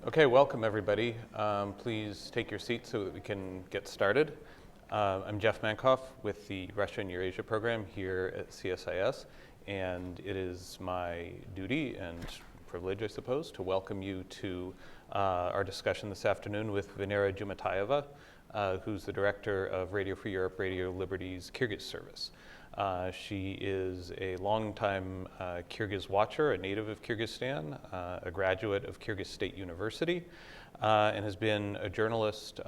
Okay, welcome everybody. Please take your seats so that we can get started. I'm Jeff Mankoff with the Russia and Eurasia program here at CSIS, and it is my duty and privilege, I suppose, to welcome you to our discussion this afternoon with Venera Jumatayeva, who's the director of Radio Free Europe, Radio Liberty's Kyrgyz service. She is a longtime Kyrgyz watcher, a native of Kyrgyzstan, a graduate of Kyrgyz State University, and has been a journalist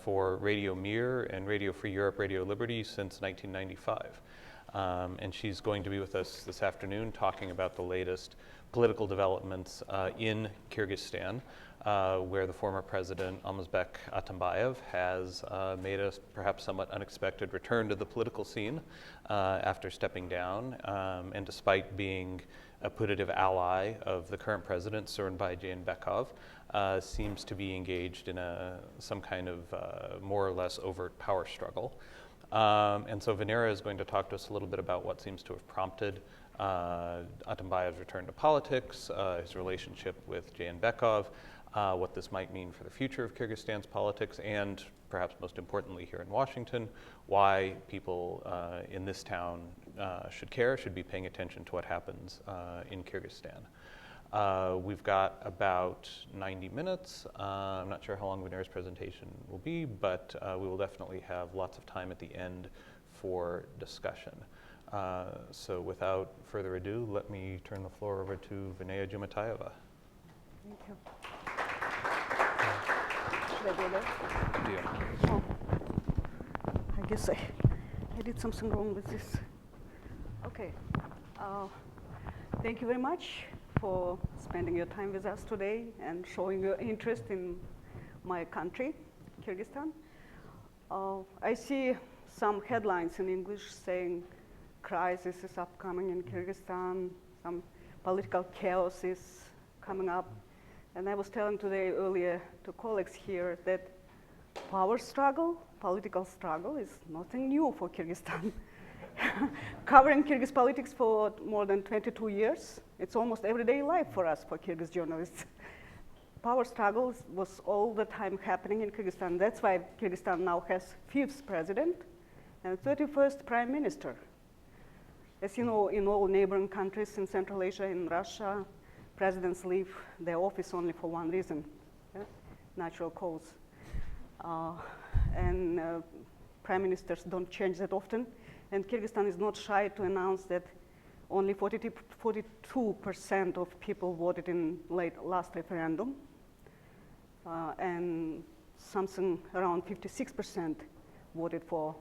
for Radio Mir and Radio Free Europe, Radio Liberty since 1995. And she's going to be with us this afternoon talking about the latest political developments in Kyrgyzstan, where the former President Almazbek Atambayev has made a perhaps somewhat unexpected return to the political scene after stepping down, and despite being a putative ally of the current president, Sooronbai Jeenbekov, seems to be engaged in some kind of more or less overt power struggle. And so Venera is going to talk to us a little bit about what seems to have prompted Atambayev's return to politics, his relationship with Jeenbekov, what this might mean for the future of Kyrgyzstan's politics, and perhaps most importantly here in Washington, why people in this town should be paying attention to what happens in Kyrgyzstan. We've got about 90 minutes. I'm not sure how long Venera's presentation will be, but we will definitely have lots of time at the end for discussion. So without further ado, let me turn the floor over to Venera Jumatayeva. Thank you. Should I go there? Yeah. Oh. I guess I did something wrong with this. Okay. Thank you very much for spending your time with us today and showing your interest in my country, Kyrgyzstan. I see some headlines in English saying crisis is upcoming in Kyrgyzstan, some political chaos is coming up. And I was telling today earlier to colleagues here that power struggle, political struggle is nothing new for Kyrgyzstan. Covering Kyrgyz politics for more than 22 years, it's almost everyday life for us, for Kyrgyz journalists. Power struggle was all the time happening in Kyrgyzstan. That's why Kyrgyzstan now has 5th president and 31st prime minister. As you know, in all neighboring countries in Central Asia, in Russia, presidents leave their office only for one reason, natural cause. And prime ministers don't change that often. And Kyrgyzstan is not shy to announce that only 42% of people voted in last referendum, and something around 56% voted for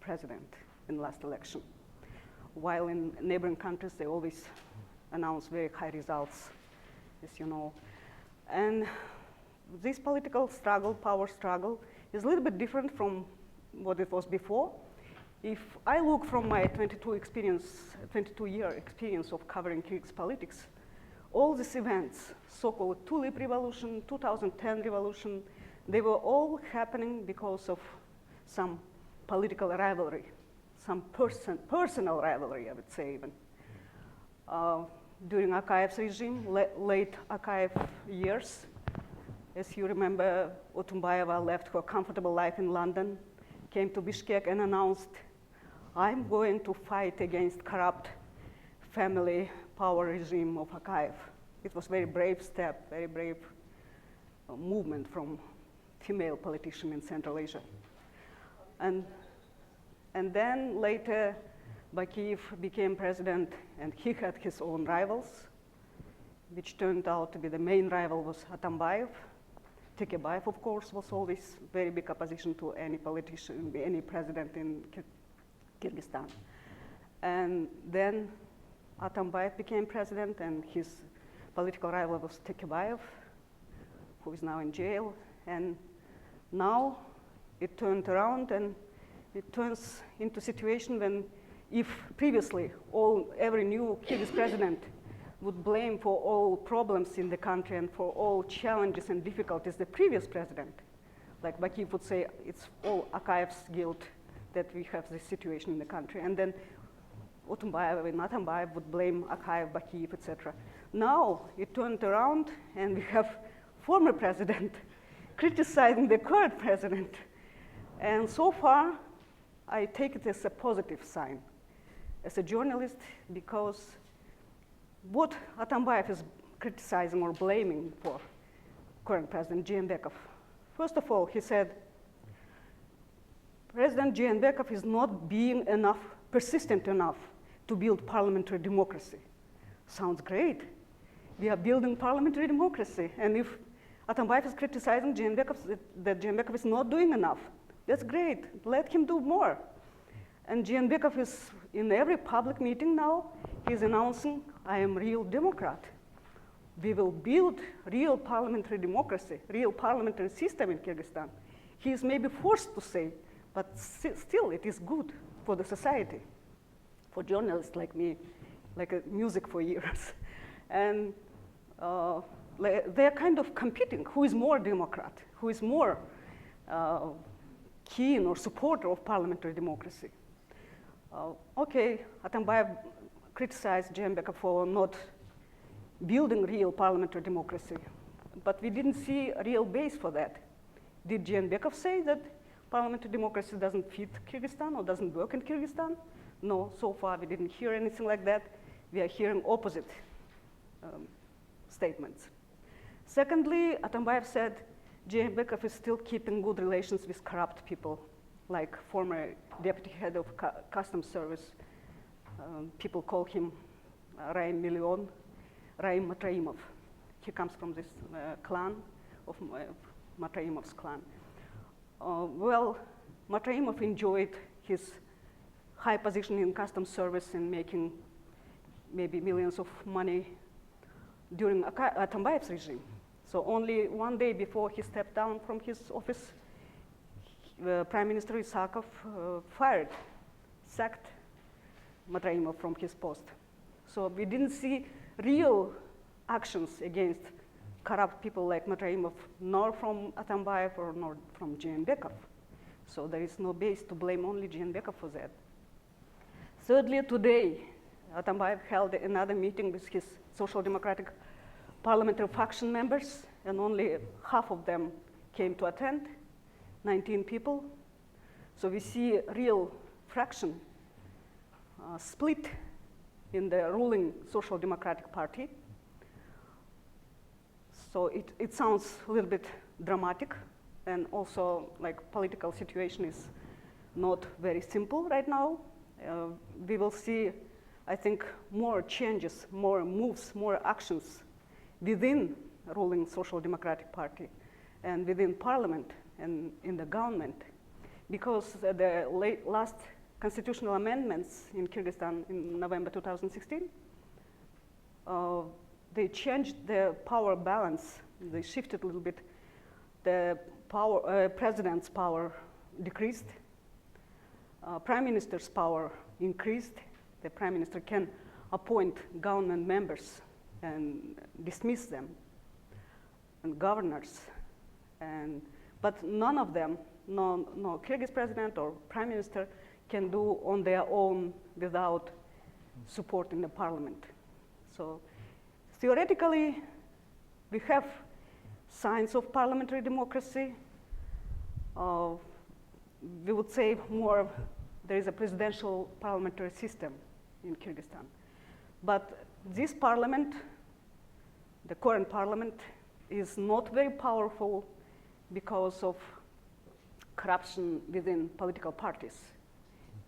president in last election. While in neighboring countries, they always announce very high results, as you know. And this political struggle, power struggle, is a little bit different from what it was before. If I look from my 22-year experience of covering Kyrgyz politics, all these events, so-called Tulip Revolution, 2010 revolution, they were all happening because of some political rivalry, some personal rivalry, I would say even. During Akayev's regime, late Akayev years, as you remember, Atambayeva left her comfortable life in London, came to Bishkek and announced, I'm going to fight against corrupt family power regime of Akayev. It was a very brave step, very brave movement from female politician in Central Asia. And then later, Bakiyev became president, and he had his own rivals, which turned out to be the main rival was Atambayev. Tekebayev, of course, was always very big opposition to any politician, any president in Kyrgyzstan. And then Atambayev became president, and his political rival was Tekebayev, who is now in jail. And now it turned around, and it turns into a situation when, if previously every new Kyrgyz president would blame for all problems in the country and for all challenges and difficulties the previous president, like Bakiyev would say, it's all Akayev's guilt that we have this situation in the country. And then Atambayev and Atambayev would blame Akayev, Bakiyev, etc. Now it turned around, and we have former president criticizing the current president. And so far, I take it as a positive sign as a journalist, because what Atambayev is criticizing or blaming for current President Jeenbekov. First of all, he said, President Jeenbekov is not being persistent enough to build parliamentary democracy. Sounds great. We are building parliamentary democracy. And if Atambayev is criticizing Jeenbekov, that Jeenbekov is not doing enough, that's great. Let him do more. And Jeenbekov is in every public meeting now, he's announcing, I am real Democrat. We will build real parliamentary democracy, real parliamentary system in Kyrgyzstan. He is maybe forced to say, but still it is good for the society, for journalists like me, like music for years. And they're kind of competing. Who is more Democrat? Who is more keen or supporter of parliamentary democracy? Okay, Atambayev criticized Jeenbekov for not building real parliamentary democracy, but we didn't see a real base for that. Did Jeenbekov say that parliamentary democracy doesn't fit Kyrgyzstan or doesn't work in Kyrgyzstan? No, so far we didn't hear anything like that. We are hearing opposite statements. Secondly, Atambayev said Jeenbekov is still keeping good relations with corrupt people, like former deputy head of customs service. People call him Raim Matraimov. He comes from this clan, of Matraimov's clan. Well, Matraimov enjoyed his high position in customs service and making maybe millions of money during Atambayev's regime. So only one day before he stepped down from his office, Prime Minister Isakov sacked Matraimov from his post. So we didn't see real actions against corrupt people like Matraimov, nor from Atambayev or nor from Jeenbekov. So there is no base to blame only Jeenbekov for that. Thirdly, today, Atambayev held another meeting with his Social Democratic parliamentary faction members, and only half of them came to attend, 19 people. So we see a real fraction split in the ruling Social Democratic Party. So it sounds a little bit dramatic, and also like political situation is not very simple right now. We will see, I think, more changes, more moves, more actions within ruling Social Democratic Party and within parliament and in the government, because the last constitutional amendments in Kyrgyzstan in November 2016, they changed the power balance. They shifted a little bit. The president's power decreased. Prime minister's power increased. The prime minister can appoint government members and dismiss them, and governors. But none of them, no Kyrgyz president or prime minister, can do on their own without support in the parliament. So theoretically, we have signs of parliamentary democracy. We would say more, there is a presidential parliamentary system in Kyrgyzstan. But this parliament, the current parliament, is not very powerful because of corruption within political parties,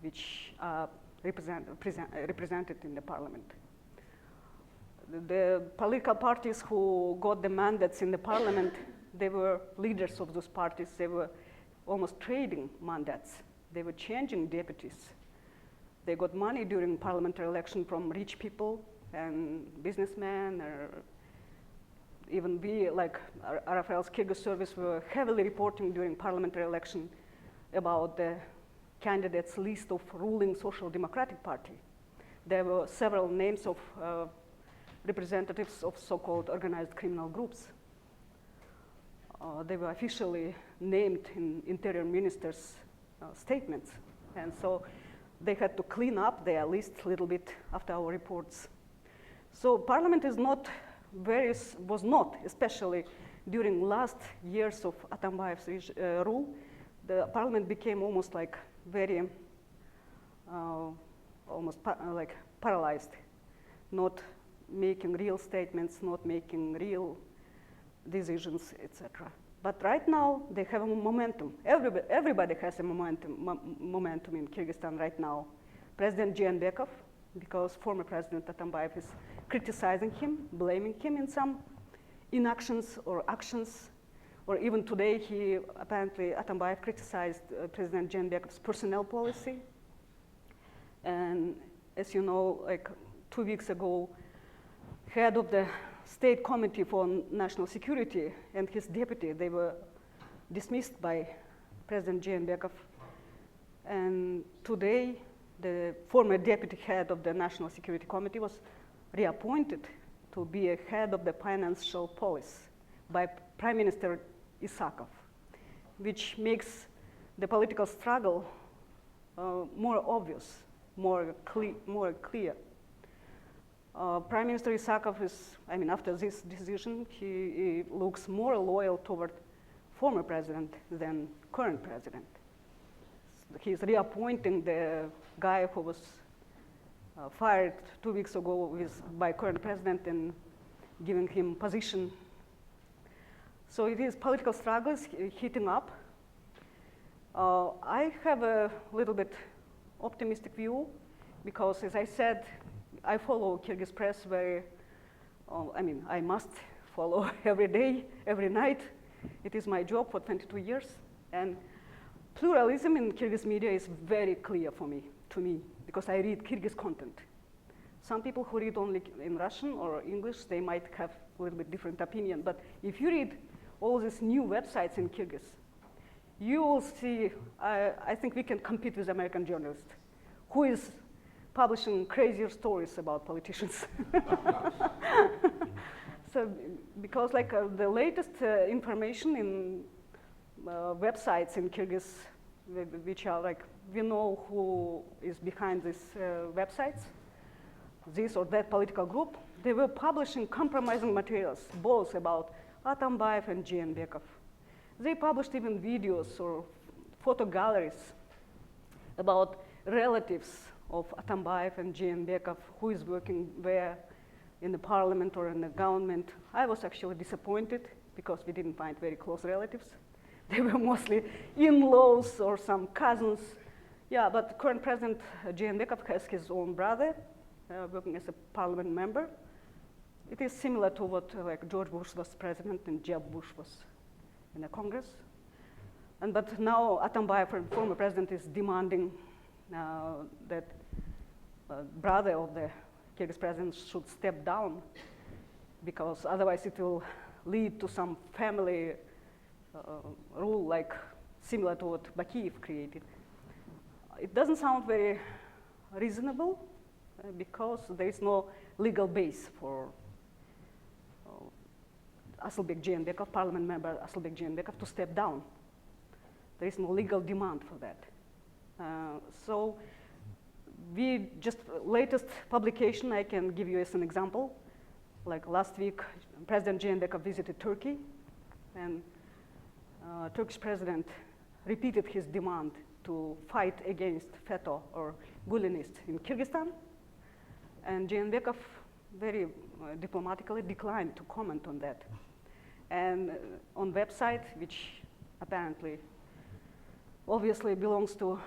which are represented in the parliament. The political parties who got the mandates in the parliament, they were leaders of those parties. They were almost trading mandates. They were changing deputies. They got money during parliamentary election from rich people and businessmen, or even we, like RFL's Kyrgyz service, were heavily reporting during parliamentary election about the candidates list of ruling Social Democratic Party. There were several names of representatives of so-called organized criminal groups. They were officially named in interior minister's statements. And so they had to clean up their list a little bit after our reports. So parliament is was not especially during last years of Atambayev's rule, the parliament became almost like very, like paralyzed, not making real statements, not making real decisions, etc. But right now, they have a momentum. Everybody has a momentum in Kyrgyzstan right now. President Jeenbekov, because former President Atambayev is criticizing him, blaming him in some inactions or actions. Or even today, apparently Atambayev criticized President Jeenbekov's personnel policy. And as you know, like 2 weeks ago, head of the State Committee for National Security and his deputy, they were dismissed by President Jeenbekov. And today, the former deputy head of the National Security Committee was reappointed to be a head of the financial policy by Prime Minister Isakov, which makes the political struggle more obvious, more clear. Prime Minister Isakov is, after this decision, he looks more loyal toward former president than current president. He's reappointing the guy who was fired 2 weeks ago by current president and giving him position. So it is political struggles heating up. I have a little bit optimistic view because, as I said, I follow Kyrgyz press very, I must follow every day, every night. It is my job for 22 years. And pluralism in Kyrgyz media is very clear to me, because I read Kyrgyz content. Some people who read only in Russian or English, they might have a little bit different opinion. But if you read all these new websites in Kyrgyz, you will see, I think we can compete with American journalists, who is publishing crazier stories about politicians. So, because like the latest information in websites in Kyrgyz, which are like, we know who is behind these websites, this or that political group, they were publishing compromising materials, both about Atambayev and Jeenbekov. They published even videos or photo galleries about relatives of Atambayev and Jeenbekov, who is working where in the parliament or in the government. I was actually disappointed because we didn't find very close relatives. They were mostly in-laws or some cousins. Yeah, but current President Jeenbekov has his own brother working as a parliament member. It is similar to what like George Bush was president and Jeb Bush was in the Congress. But now Atambayev, former president, is demanding that brother of the Kyrgyz president should step down, because otherwise it will lead to some family rule like similar to what Bakiyev created. It doesn't sound very reasonable because there is no legal base for Asylbek Jeenbekov, parliament member Asylbek Jeenbekov, to step down. There is no legal demand for that. So we just, latest publication I can give you as an example. Like last week, President Jeenbekov visited Turkey, and Turkish president repeated his demand to fight against FETÖ or Gülenists in Kyrgyzstan. And Jeenbekov very diplomatically declined to comment on that. And on website, which apparently, obviously belongs to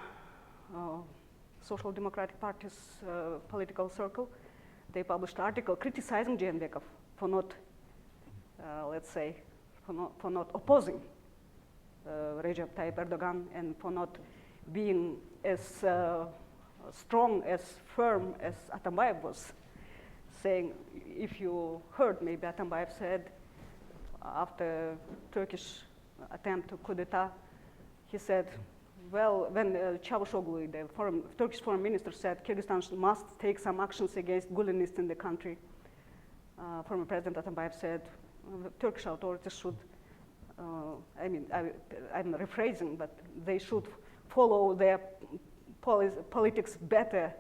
Social Democratic Party's political circle, they published an article criticizing Jeenbekov for not, let's say, for not opposing Recep Tayyip Erdogan and for not being as strong, as firm as Atambayev was, saying, if you heard, maybe Atambayev said after Turkish attempt to coup d'etat, he said, well, when Çavuşoğlu, the Turkish foreign minister, said Kyrgyzstan must take some actions against Gülenists in the country, former President Atambayev said Turkish authorities should, I'm rephrasing, but they should follow their politics better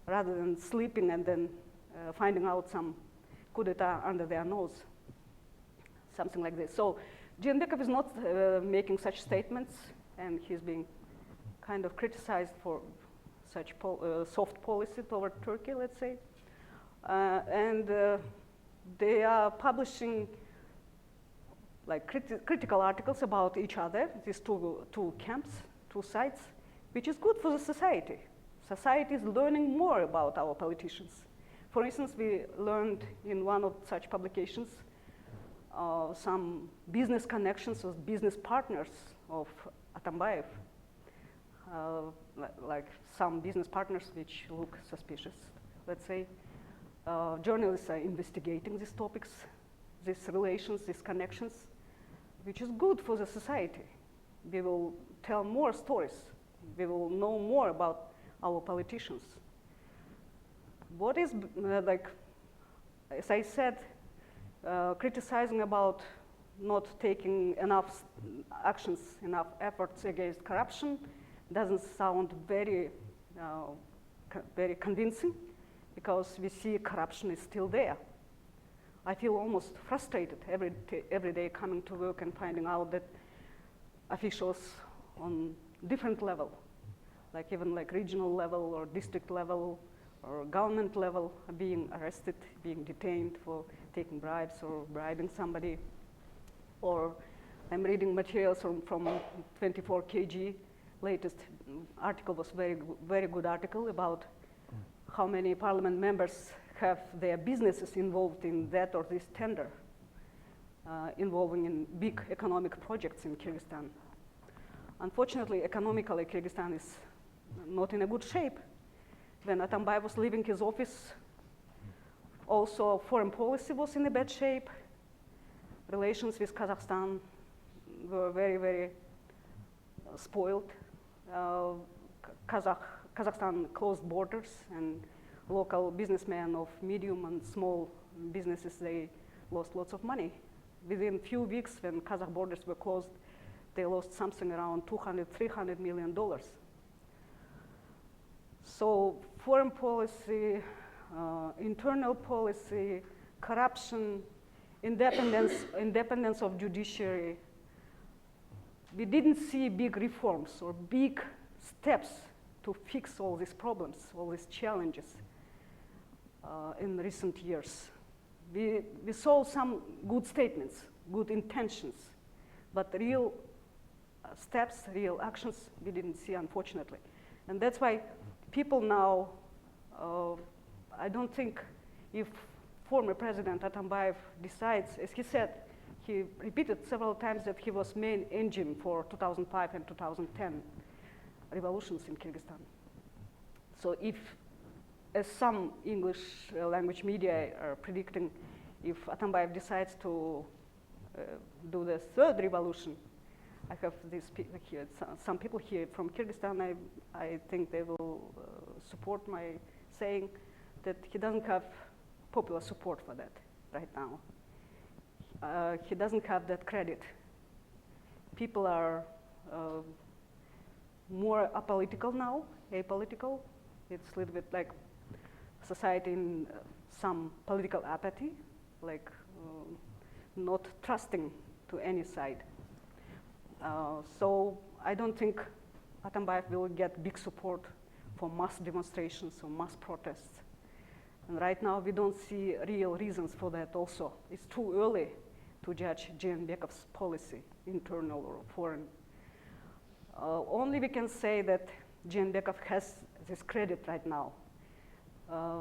rather than sleeping and then finding out some coup d'etat under their nose. something like this. So Jeenbekov is not making such statements, and he's being kind of criticized for such soft policy toward Turkey, let's say. They are publishing like critical articles about each other, these two camps, two sides, which is good for the society. Society is learning more about our politicians. For instance, we learned in one of such publications some business connections with business partners of Atambayev, like some business partners which look suspicious, let's say. Journalists are investigating these topics, these relations, these connections, which is good for the society. We will tell more stories. We will know more about our politicians. What is, like, as I said, criticizing about not taking enough actions, enough efforts against corruption doesn't sound very, very convincing, because we see corruption is still there. I feel almost frustrated every day coming to work and finding out that officials on different level, like even like regional level or district level or government level, are being arrested, being detained for taking bribes or bribing somebody. Or I'm reading materials from 24 kg. Latest article was very good article about how many parliament members have their businesses involved in that or this tender, involving in big economic projects in Kyrgyzstan. Unfortunately, economically, Kyrgyzstan is not in a good shape. When Atambayev was leaving his office, also foreign policy was in a bad shape. Relations with Kazakhstan were very spoiled. Kazakhstan closed borders, and local businessmen of medium and small businesses, they lost lots of money. Within few weeks, when Kazakh borders were closed, they lost something around $200–300 million. So foreign policy, internal policy, corruption, independence of judiciary. We didn't see big reforms or big steps to fix all these problems, all these challenges in recent years. We saw some good statements, good intentions, but real steps, real actions, we didn't see, unfortunately. And that's why people now, I don't think if former President Atambayev decides, as he said, he repeated several times that he was main engine for 2005 and 2010 revolutions in Kyrgyzstan. So if, as some English language media are predicting, if Atambayev decides to do the third revolution, I have these people here, some people here from Kyrgyzstan, I think they will support my saying that he doesn't have popular support for that right now. He doesn't have that credit. People are more apolitical now, apolitical. It's a little bit like society in some political apathy, like not trusting to any side. So I don't think Atambayev will get big support for mass demonstrations or mass protests. And right now we don't see real reasons for that also. It's too early to judge Jeenbekov's policy, internal or foreign. Only we can say that Jeenbekov has this credit right now.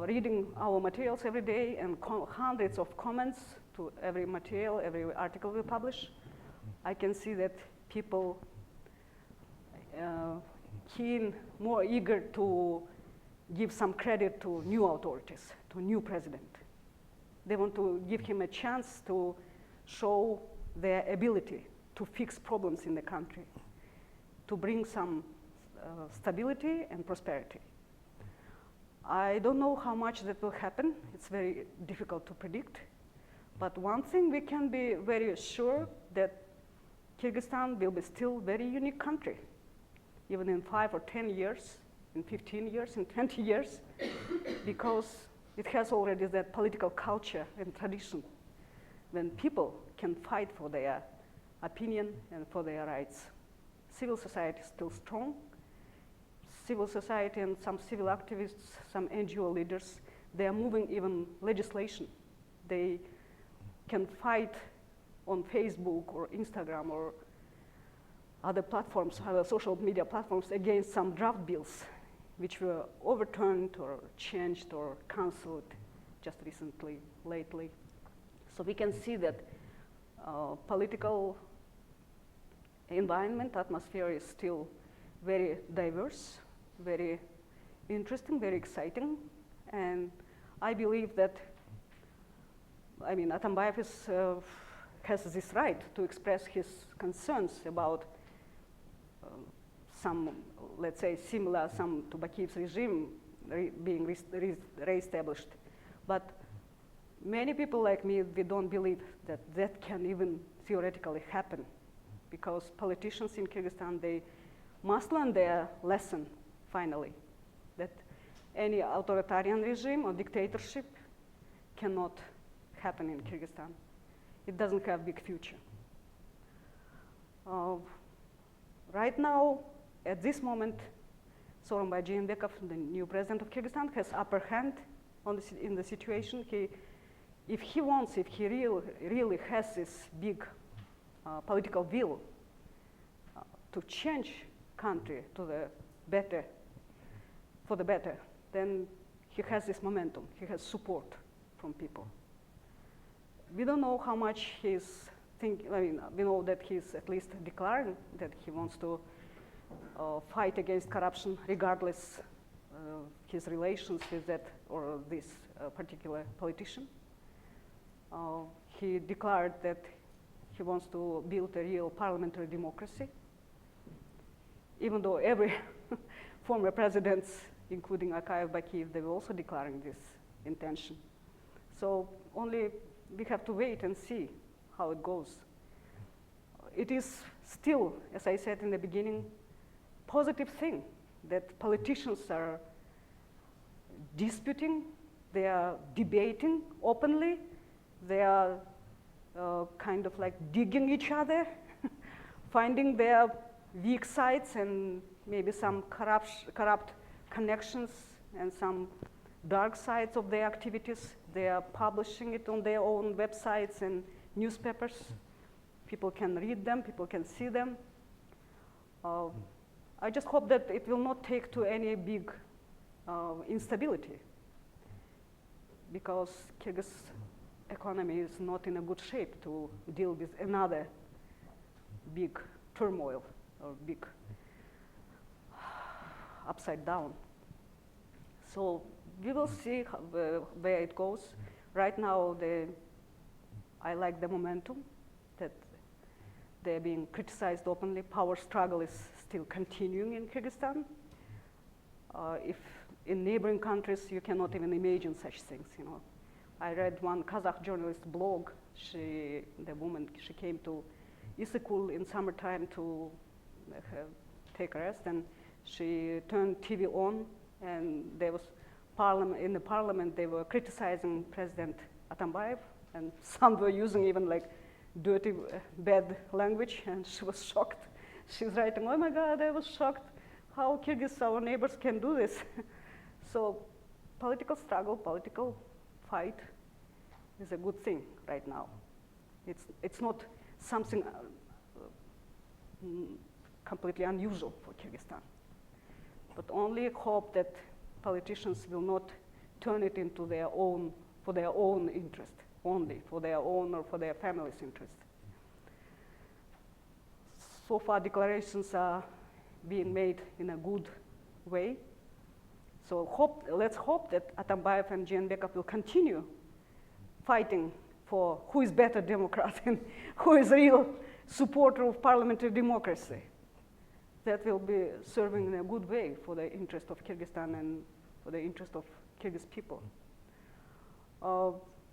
Reading our materials every day and hundreds of comments to every material, every article we publish, I can see that people keen, more eager to give some credit to new authorities, to new president. They want to give him a chance to show their ability to fix problems in the country, to bring some stability and prosperity. I don't know how much that will happen. It's very difficult to predict. But one thing we can be very sure that Kyrgyzstan will be still a very unique country, even in 5 or 10 years, in 15 years, in 20 years, because it has already that political culture and tradition when people can fight for their opinion and for their rights. Civil society is still strong. Civil society and some civil activists, some NGO leaders, they are moving even legislation. They can fight on Facebook or Instagram or other platforms, other social media platforms against some draft bills which were overturned or changed or cancelled just recently, lately. So we can see that political environment, atmosphere is still very diverse, very interesting, very exciting. And I believe that, Atambayev has this right to express his concerns about some, let's say, similar, some to Bakiyev's regime being re-established. But many people like me, we don't believe that that can even theoretically happen, because politicians in Kyrgyzstan, they must learn their lesson finally, that any authoritarian regime or dictatorship cannot happen in Kyrgyzstan. It doesn't have a big future. Right now, at this moment, Sooronbai Jeenbekov, the new president of Kyrgyzstan, has upper hand in the situation. If he really has this big political will to change country to the better, for the better, then he has this momentum. He has support from people. We don't know how much he's thinking. We know that he's at least declaring that he wants to fight against corruption, regardless his relations with that or this particular politician. He declared that he wants to build a real parliamentary democracy, even though every former presidents, including Akayev, Bakiev, they were also declaring this intention. So only we have to wait and see how it goes. It is still, as I said in the beginning, positive thing that politicians are disputing, they are debating openly, they are kind of like digging each other, finding their weak sides and maybe some corrupt connections and some dark sides of their activities. They are publishing it on their own websites and newspapers. People can read them, people can see them. I just hope that it will not take to any big instability, because Kyrgyz economy is not in a good shape to deal with another big turmoil or big upside down. So we will see where it goes. Right now, I like the momentum that they're being criticized openly. Power struggle is still continuing in Kyrgyzstan. If in neighboring countries, you cannot even imagine such things, I read one Kazakh journalist blog. The woman, she came to Issyk in summertime to take a rest, and she turned TV on, and there was in the parliament, they were criticizing President Atambayev, and some were using even like dirty, bad language, and she was shocked. She's writing, "Oh my God, I was shocked how Kyrgyz, our neighbors, can do this." So political struggle, political fight is a good thing right now. It's not something completely unusual for Kyrgyzstan, but only hope that politicians will not turn it into for their own interest, only for their own or for their family's interest. So far, declarations are being made in a good way. So let's hope that Atambayev and Jeenbekov will continue fighting for who is better Democrat and who is real supporter of parliamentary democracy. That will be serving in a good way for the interest of Kyrgyzstan and for the interest of Kyrgyz people.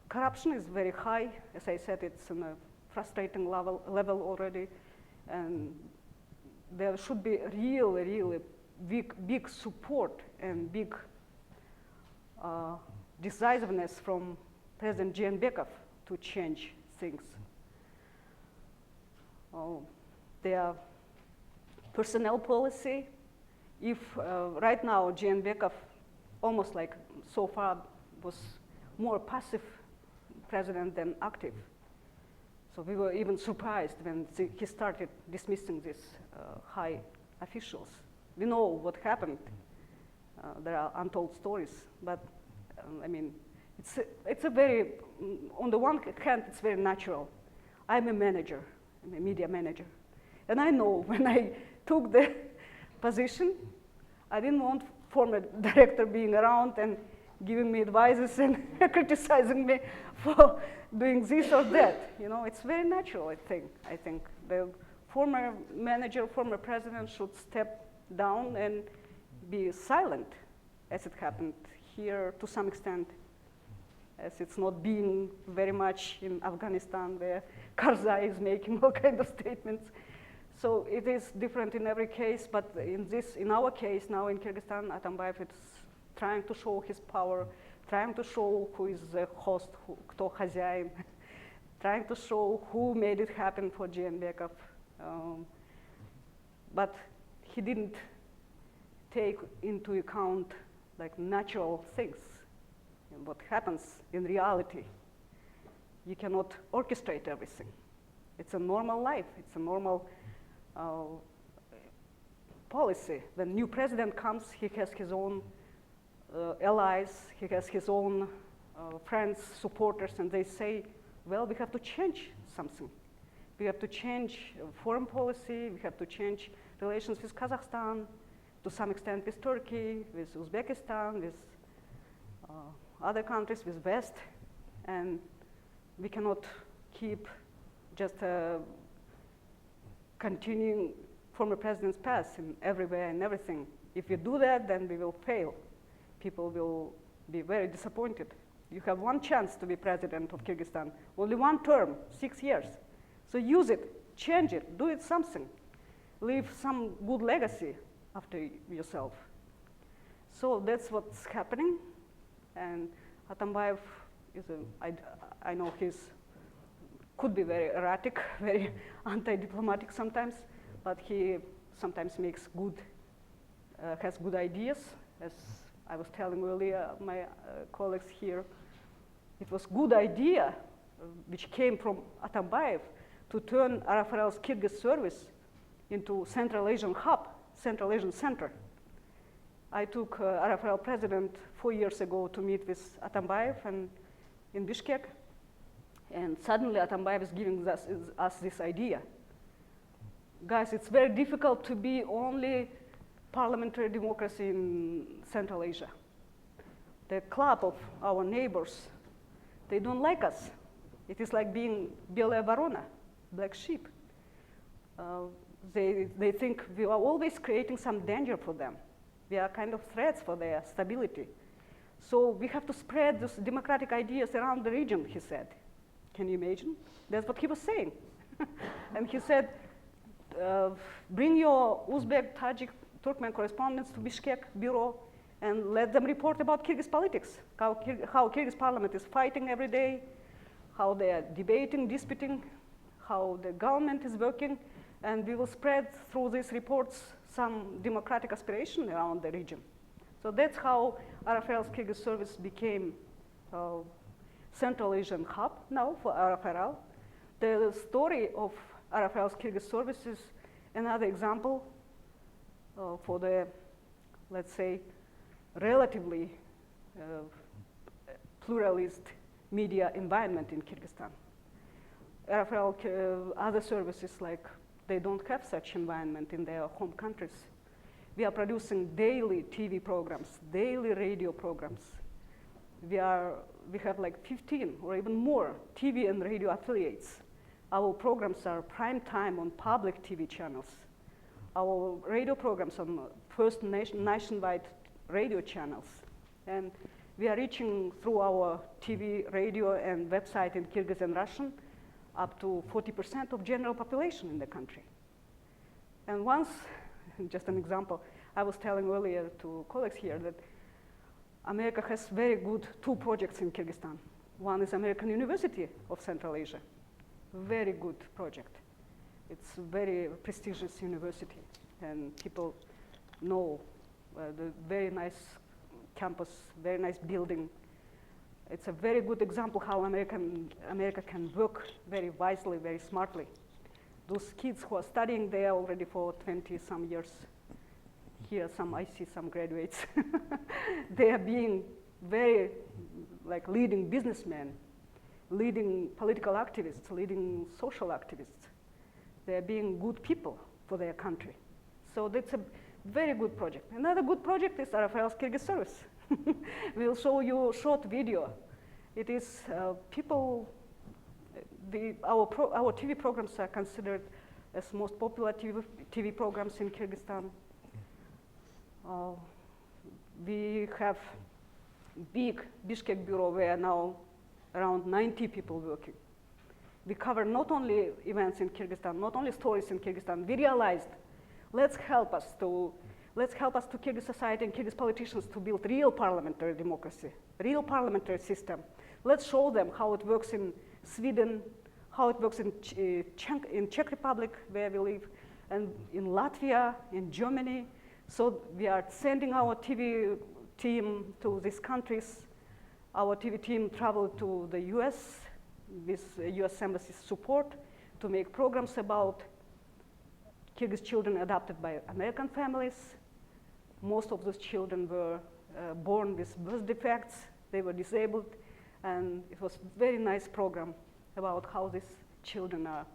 Corruption is very high. As I said, it's on a frustrating level already. And there should be really big support and big decisiveness from President Jeenbekov to change things. Their personnel policy, if right now Jeenbekov almost like so far was more passive president than active. So we were even surprised when he started dismissing these high officials. We know what happened. There are untold stories, but I mean, it's a very, on the one hand, it's very natural. I'm a manager, I'm a media manager. And I know when I took the position, I didn't want former director being around and giving me advices and criticizing me for doing this or that. You know, it's very natural, I think. I think the former manager, former president should step down and be silent, as it happened here to some extent, as it's not being very much in Afghanistan, where Karzai is making all kinds of statements. So it is different in every case, but in our case now in Kyrgyzstan, Atambayev is trying to show his power, trying to show who is the host, кто хозяин, trying to show who made it happen for Jeenbekov. But he didn't take into account like natural things and what happens in reality. You cannot orchestrate everything. It's a normal life. It's a normal policy. When new president comes, he has his own allies, he has his own friends, supporters, and they say, well, we have to change something. We have to change foreign policy, we have to change relations with Kazakhstan, to some extent with Turkey, with Uzbekistan, with other countries, with West, and we cannot keep just continuing former president's path in everywhere and everything. If we do that, then we will fail. People will be very disappointed. You have one chance to be president of Kyrgyzstan, only one term, 6 years. So use it, change it, do it something. Leave some good legacy after yourself. So that's what's happening. And Atambayev is I know could be very erratic, very anti-diplomatic sometimes, but he sometimes makes has good ideas. As I was telling earlier, my colleagues here, it was good idea which came from Atambayev to turn RFRL's Kyrgyz service into Central Asian hub, Central Asian center. I took RFRL president 4 years ago to meet with Atambayev and in Bishkek, and suddenly Atambayev is giving us this idea. Guys, it's very difficult to be only parliamentary democracy in Central Asia. The club of our neighbors, they don't like us. It is like being Белая ворона, black sheep. They think we are always creating some danger for them. We are kind of threats for their stability. So we have to spread these democratic ideas around the region, he said. Can you imagine? That's what he was saying. And he said, bring your Uzbek, Tajik, Turkmen correspondents to Bishkek bureau and let them report about Kyrgyz politics, how Kyrgyz parliament is fighting every day, how they are debating, disputing, how the government is working, and we will spread through these reports some democratic aspiration around the region. So that's how RFRL's Kyrgyz service became Central Asian hub now for RFRL. The story of RFRL's Kyrgyz service is another example for the, let's say, relatively pluralist media environment in Kyrgyzstan. RFRL, other services like they don't have such environment in their home countries. We are producing daily TV programs, daily radio programs. We have like 15 or even more TV and radio affiliates. Our programs are prime time on public TV channels. Our radio programs on first nationwide radio channels. And we are reaching through our TV, radio, and website in Kyrgyz and Russian up to 40% of general population in the country. And once, just an example, I was telling earlier to colleagues here that America has very good 2 projects in Kyrgyzstan. One is American University of Central Asia. very good project. It's a very prestigious university, and people know the very nice campus, very nice building. It's a very good example how America can work very wisely, very smartly. Those kids who are studying there already for 20-some years, here I see some graduates. They are being very like leading businessmen, leading political activists, leading social activists. They are being good people for their country. So that's a very good project. Another good project is Rafael's Kyrgyz service. We'll show you a short video. It is people, our TV programs are considered as most popular TV programs in Kyrgyzstan. We have big Bishkek bureau where now around 90 people working. We cover not only events in Kyrgyzstan, not only stories in Kyrgyzstan. We realized, let's help us to Kyrgyz society and Kyrgyz politicians to build real parliamentary democracy, real parliamentary system. Let's show them how it works in Sweden, how it works in Czech Republic, where we live, and in Latvia, in Germany. So we are sending our TV team to these countries. Our TV team traveled to the US with US Embassy's support to make programs about Kyrgyz children adopted by American families. Most of those children were born with birth defects. They were disabled. And it was a very nice program about how these children are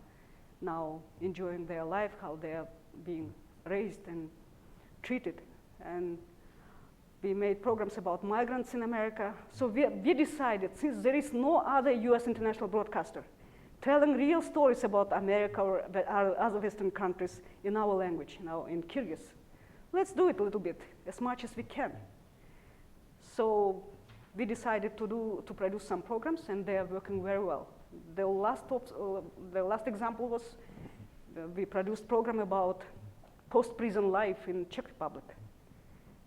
now enjoying their life, how they are being raised and treated. And we made programs about migrants in America. So we decided, since there is no other US international broadcaster telling real stories about America or other Western countries in our language, in Kyrgyz, let's do it a little bit, as much as we can. So we decided to produce some programs, and they are working very well. The last example was we produced a program about post-prison life in Czech Republic,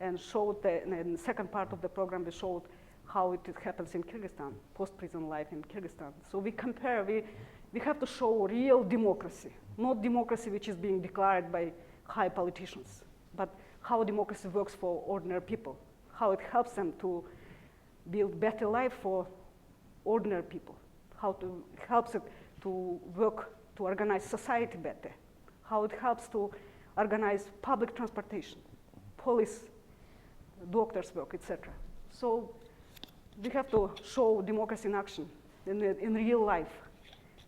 and showed in the second part of the program we showed how it happens in Kyrgyzstan, post-prison life in Kyrgyzstan. So we compare, we have to show real democracy, not democracy which is being declared by high politicians, but how democracy works for ordinary people, how it helps them to build better life for ordinary people, how it helps it to work to organize society better, how it helps to organize public transportation, police, doctors' work, etc. So we have to show democracy in action, in real life.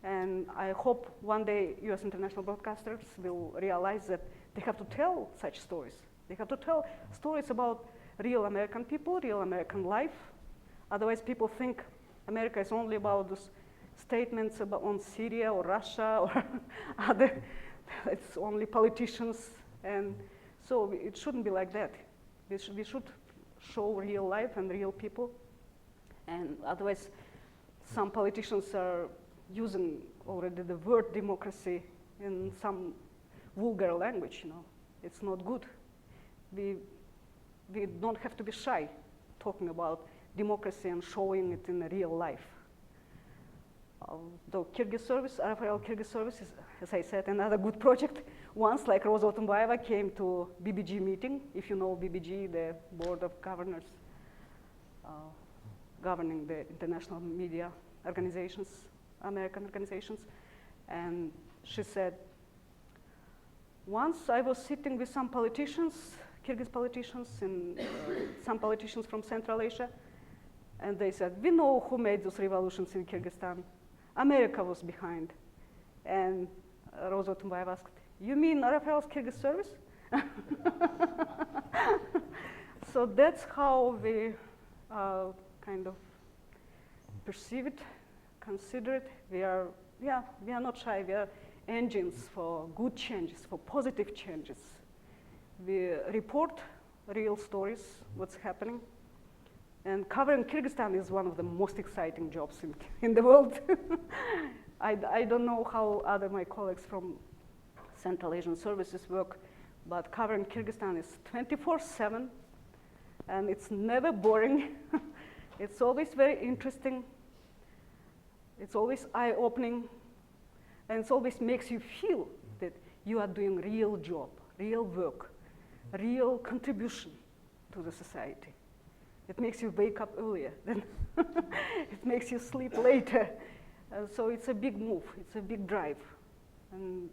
And I hope one day US international broadcasters will realize that they have to tell such stories. They have to tell stories about real American people, real American life. Otherwise, people think America is only about those statements on Syria or Russia or other, it's only politicians. And so it shouldn't be like that. We should show real life and real people. And otherwise, some politicians are using already the word democracy in some vulgar language, It's not good. We don't have to be shy talking about democracy and showing it in real life. The Kyrgyz service, Rafael Kyrgyz service is, as I said, another good project. Once, like Rosa Atambayeva came to BBG meeting, if you know BBG, the Board of Governors governing the international media organizations, American organizations, and she said, once I was sitting with some politicians, Kyrgyz politicians, and some politicians from Central Asia, and they said, we know who made those revolutions in Kyrgyzstan. America was behind. And Rosa Atambayeva asked, you mean Rafael's Kyrgyz service? So that's how we kind of perceive it, consider it. We are not shy. We are engines for good changes, for positive changes. We report real stories, what's happening. And covering Kyrgyzstan is one of the most exciting jobs in the world. I don't know how my colleagues from Central Asian services work, but covering Kyrgyzstan is 24/7, and it's never boring. It's always very interesting. It's always eye-opening. And it always makes you feel that you are doing real job, real work, real contribution to the society. It makes you wake up earlier, then it makes you sleep later. So it's a big move, it's a big drive. And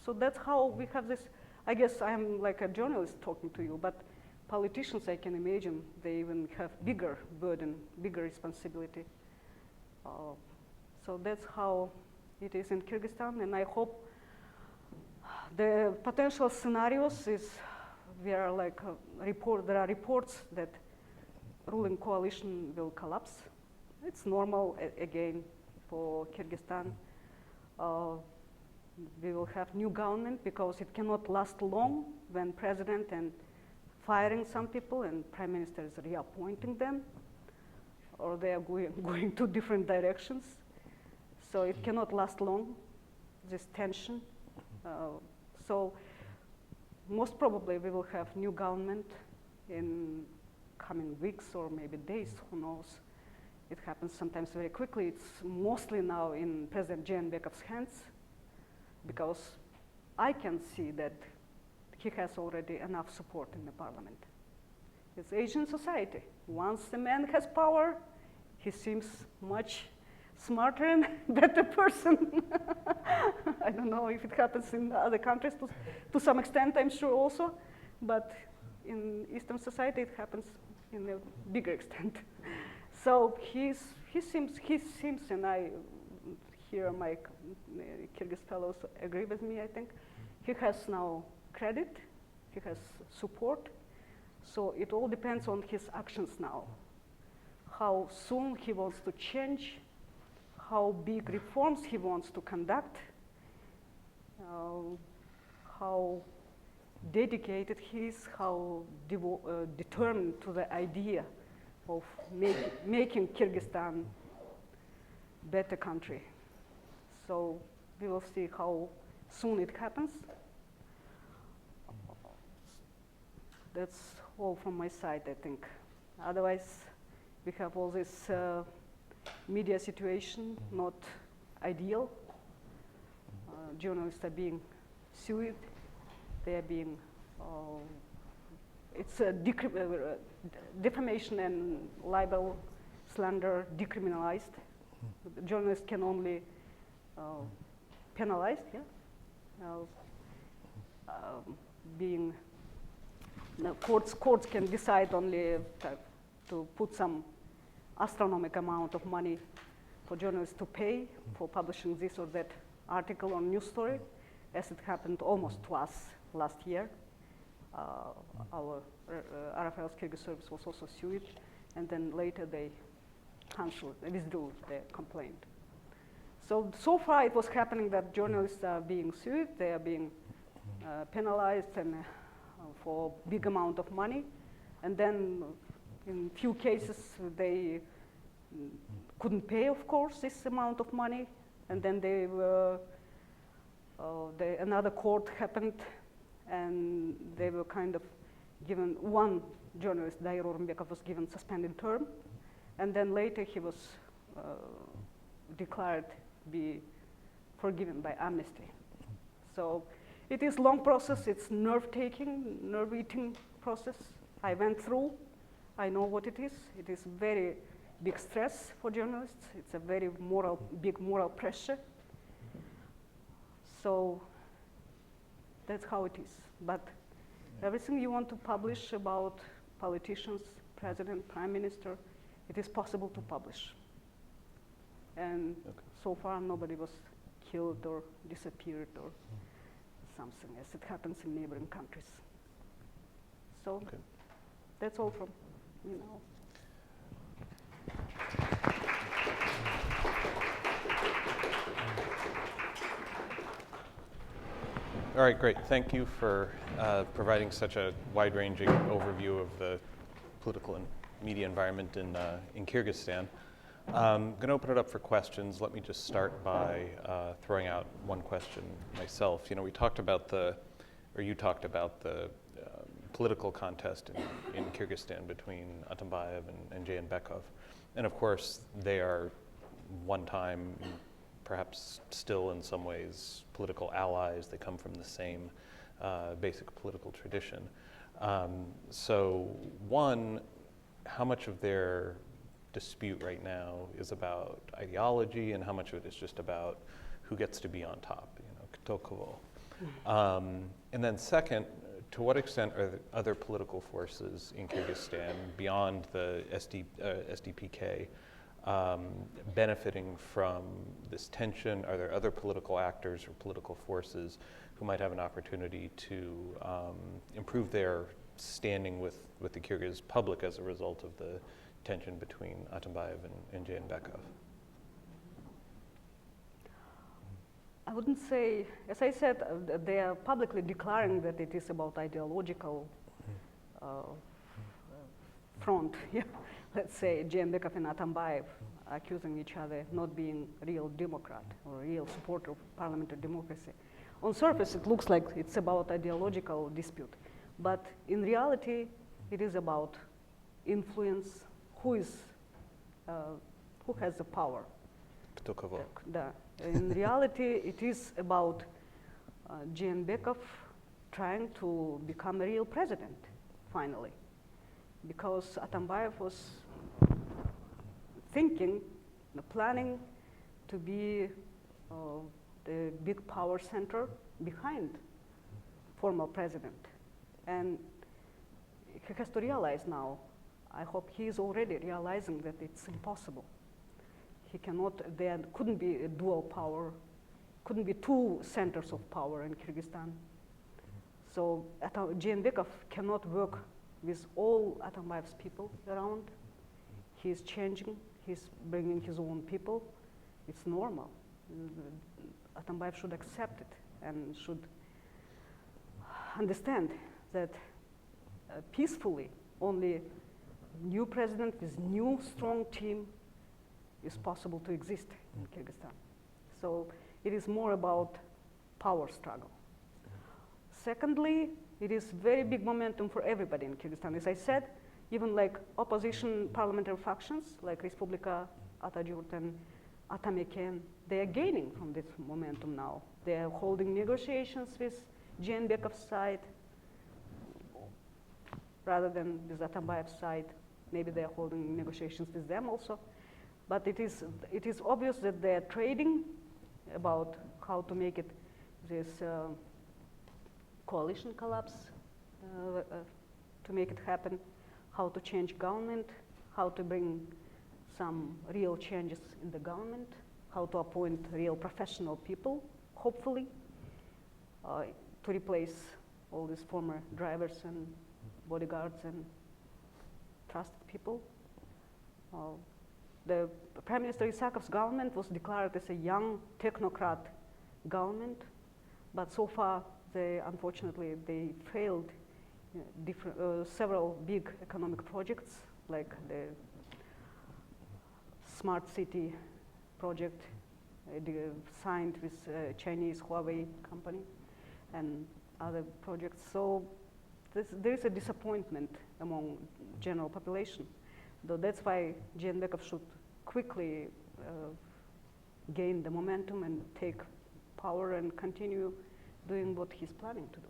so that's how we have this. I guess I'm like a journalist talking to you, but politicians, I can imagine, they even have bigger burden, bigger responsibility. So that's how it is in Kyrgyzstan, and I hope the potential scenarios is there are like there are reports that ruling coalition will collapse. It's normal again for Kyrgyzstan. We will have new government because it cannot last long when president and firing some people and prime minister is reappointing them, or they are going to different directions. So it cannot last long, this tension. So most probably we will have new government in coming weeks or maybe days, who knows. It happens sometimes very quickly. It's mostly now in President Jeenbekov's hands, because I can see that he has already enough support in the parliament. It's Asian society. Once the man has power, he seems much smarter and better person. I don't know if it happens in other countries to some extent, I'm sure also, but in Eastern society it happens in a bigger extent. So he seems, and I hear my Kyrgyz fellows agree with me, I think, he has now credit, he has support, so it all depends on his actions now. How soon he wants to change, how big reforms he wants to conduct, how dedicated he is, how determined to the idea of making Kyrgyzstan better country. So we will see how soon it happens. That's all from my side, I think. Otherwise, we have all this media situation, not ideal. Journalists are being sued. They are being, it's a defamation and libel, slander decriminalized. The journalists can only penalized, being, courts can decide only to put some astronomical amount of money for journalists to pay for publishing this or that article or news story, as it happened almost to us last year. Our RFL's Kyrgyz service was also sued, and then later they withdrew their complaint. So far it was happening that journalists are being sued, they are being penalized and for big amount of money, and then in few cases they couldn't pay, of course, this amount of money, and then they were, another court happened, and they were kind of given, one journalist, Dair Orunbekov, was given suspended term, and then later he was declared be forgiven by amnesty. So it is long process, it's nerve-taking, nerve-eating process. I went through, I know what it is. It is very big stress for journalists. It's a very big moral pressure. So that's how it is. But everything you want to publish about politicians, president, prime minister, it is possible to publish. And so far nobody was killed or disappeared or something, as it happens in neighboring countries. So that's all from me now. All right, great. Thank you for providing such a wide-ranging overview of the political and media environment in Kyrgyzstan. I'm going to open it up for questions. Let me just start by throwing out one question myself. You know, you talked about the political contest in Kyrgyzstan between Atambayev and Jeenbekov. And of course, they are one-time perhaps still in some ways political allies. They come from the same basic political tradition. So one, how much of their dispute right now is about ideology and how much of it is just about who gets to be on top, kto kovo. And then second, to what extent are the other political forces in Kyrgyzstan beyond the SDPK benefiting from this tension? Are there other political actors or political forces who might have an opportunity to improve their standing with the Kyrgyz public as a result of the tension between Atambayev and Jeenbekov? I wouldn't say, as I said, they are publicly declaring that it is about ideological front. Let's say Jeenbekov and Atambayev accusing each other not being real Democrat or real supporter of parliamentary democracy. On surface, it looks like it's about ideological dispute, but in reality, it is about influence. Who has the power? Kto kovo. In reality, it is about Jeenbekov trying to become a real president, finally, because Atambayev was planning to be the big power center behind former president. And he has to realize now, I hope he is already realizing that it's impossible. He cannot, there couldn't be a dual power, couldn't be two centers of power in Kyrgyzstan. So Jeenbekov cannot work with all Atambayev's people around. He's changing, he's bringing his own people. It's normal. Atambayev should accept it and should understand that peacefully only new president with new strong team is possible to exist in Kyrgyzstan. So it is more about power struggle. Secondly, it is very big momentum for everybody in Kyrgyzstan. As I said, even like opposition parliamentary factions like Respublika, Atajurt, and Atameken, they are gaining from this momentum now. They are holding negotiations with Jeenbekov's side rather than with Atambayev's side. Maybe they are holding negotiations with them also. But it is obvious that they are trading about how to make it this coalition collapse, to make it happen, how to change government, how to bring some real changes in the government, how to appoint real professional people, hopefully, to replace all these former drivers and bodyguards and trusted people. The Prime Minister Isakov's government was declared as a young technocrat government, but so far, unfortunately, they failed several big economic projects, like the smart city project signed with Chinese Huawei company and other projects. So there is a disappointment among general population. Though that's why Jeenbekov should quickly gain the momentum and take power and continue doing what he's planning to do.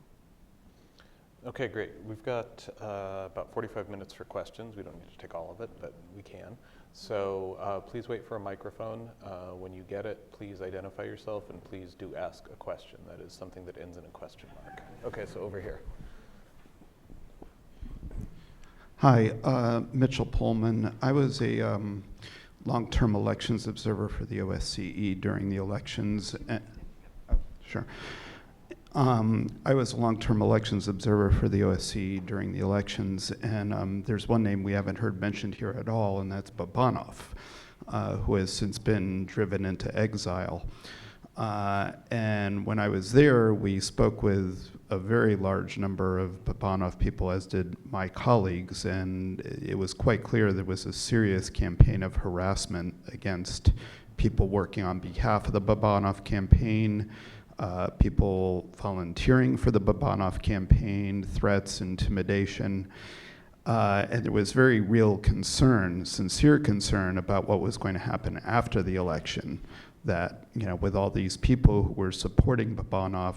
Okay, great. We've got about 45 minutes for questions. We don't need to take all of it, but we can. So please wait for a microphone. When you get it, please identify yourself and please do ask a question. That is something that ends in a question mark. Okay, so over here. Hi, Mitchell Pullman. I was a long-term elections observer for the OSCE during the elections. Sure. I was a long-term elections observer for the OSCE during the elections, and there's one name we haven't heard mentioned here at all, and that's Babanov, who has since been driven into exile. And when I was there, we spoke with a very large number of Babanov people, as did my colleagues, and it was quite clear there was a serious campaign of harassment against people working on behalf of the Babanov campaign, people volunteering for the Babanov campaign, threats, intimidation, and there was very real concern, sincere concern about what was going to happen after the election. that, with all these people who were supporting Babanov,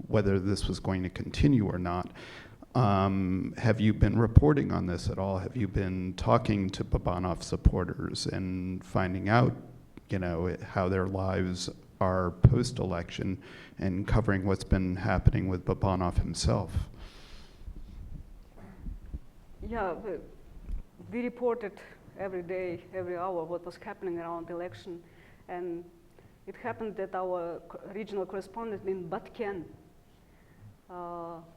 whether this was going to continue or not. Have you been reporting on this at all? Have you been talking to Babanov supporters and finding out, how their lives are post-election and covering what's been happening with Babanov himself? Yeah, we reported every day, every hour what was happening around the election. And it happened that our regional correspondent in Batken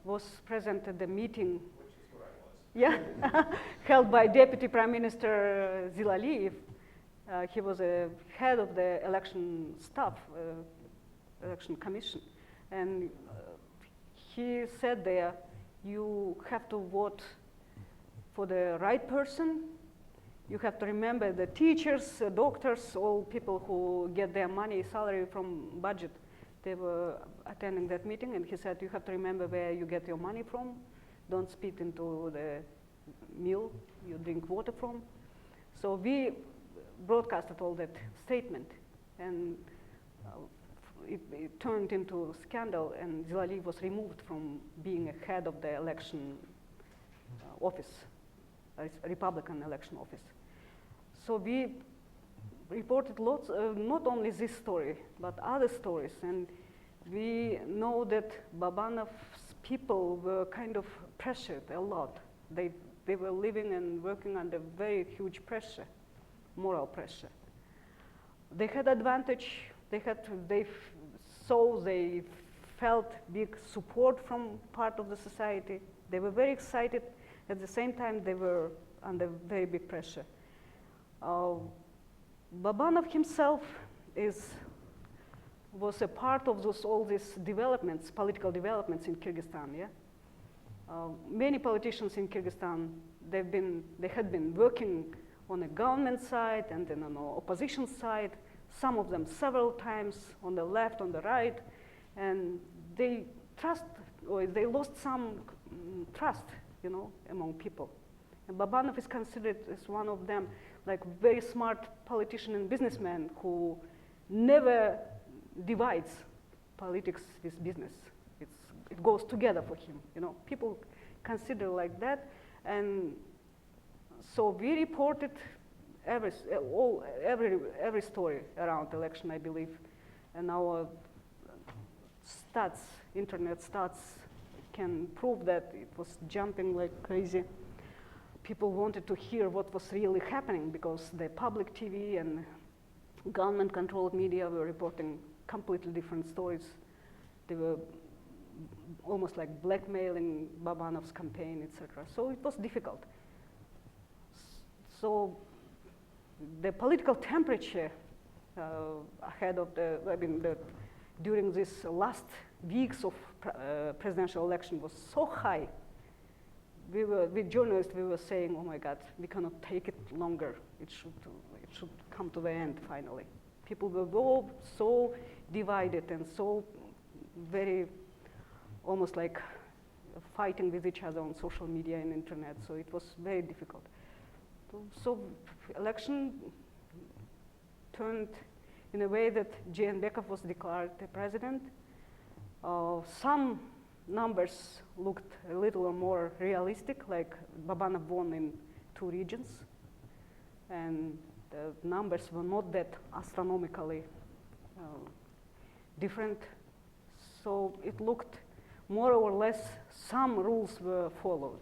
was present at the meeting. Which is where I was. Yeah, held by Deputy Prime Minister Zilaliyev. He was a head of the election staff, election commission. And he said there, you have to vote for the right person. You have to remember the teachers, doctors, all people who get their money, salary from budget. They were attending that meeting, and he said, you have to remember where you get your money from. Don't spit into the meal you drink water from. So we broadcasted all that statement, and it turned into a scandal, and Zilaliyev was removed from being a head of the election office, Republican election office. So we reported lots, not only this story, but other stories. And we know that Babanov's people were kind of pressured a lot. They were living and working under very huge pressure, moral pressure. They had advantage. They felt big support from part of the society. They were very excited. At the same time, they were under very big pressure. Babanov himself was a part of all these developments, political developments in Kyrgyzstan. Yeah, many politicians in Kyrgyzstan they had been working on the government side and then on the opposition side. Some of them several times on the left, on the right, and they lost some trust, among people. And Babanov is considered as one of them, like very smart politician and businessman who never divides politics with business. It goes together for him. People consider like that, and so we reported every story around election, I believe, and our stats, internet stats, can prove that it was jumping like crazy. People wanted to hear what was really happening because the public TV and government-controlled media were reporting completely different stories. They were almost like blackmailing Babanov's campaign, etc. So it was difficult. So the political temperature during these last weeks of presidential election was so high. With journalists, we were saying, oh my God, we cannot take it longer. It should come to the end finally. People were all so divided and so very, almost like fighting with each other on social media and internet, so it was very difficult. So election turned in a way that Jeenbekov was declared the president. Some numbers looked a little more realistic, like Babanov won in 2 regions, and the numbers were not that astronomically different. So it looked more or less some rules were followed.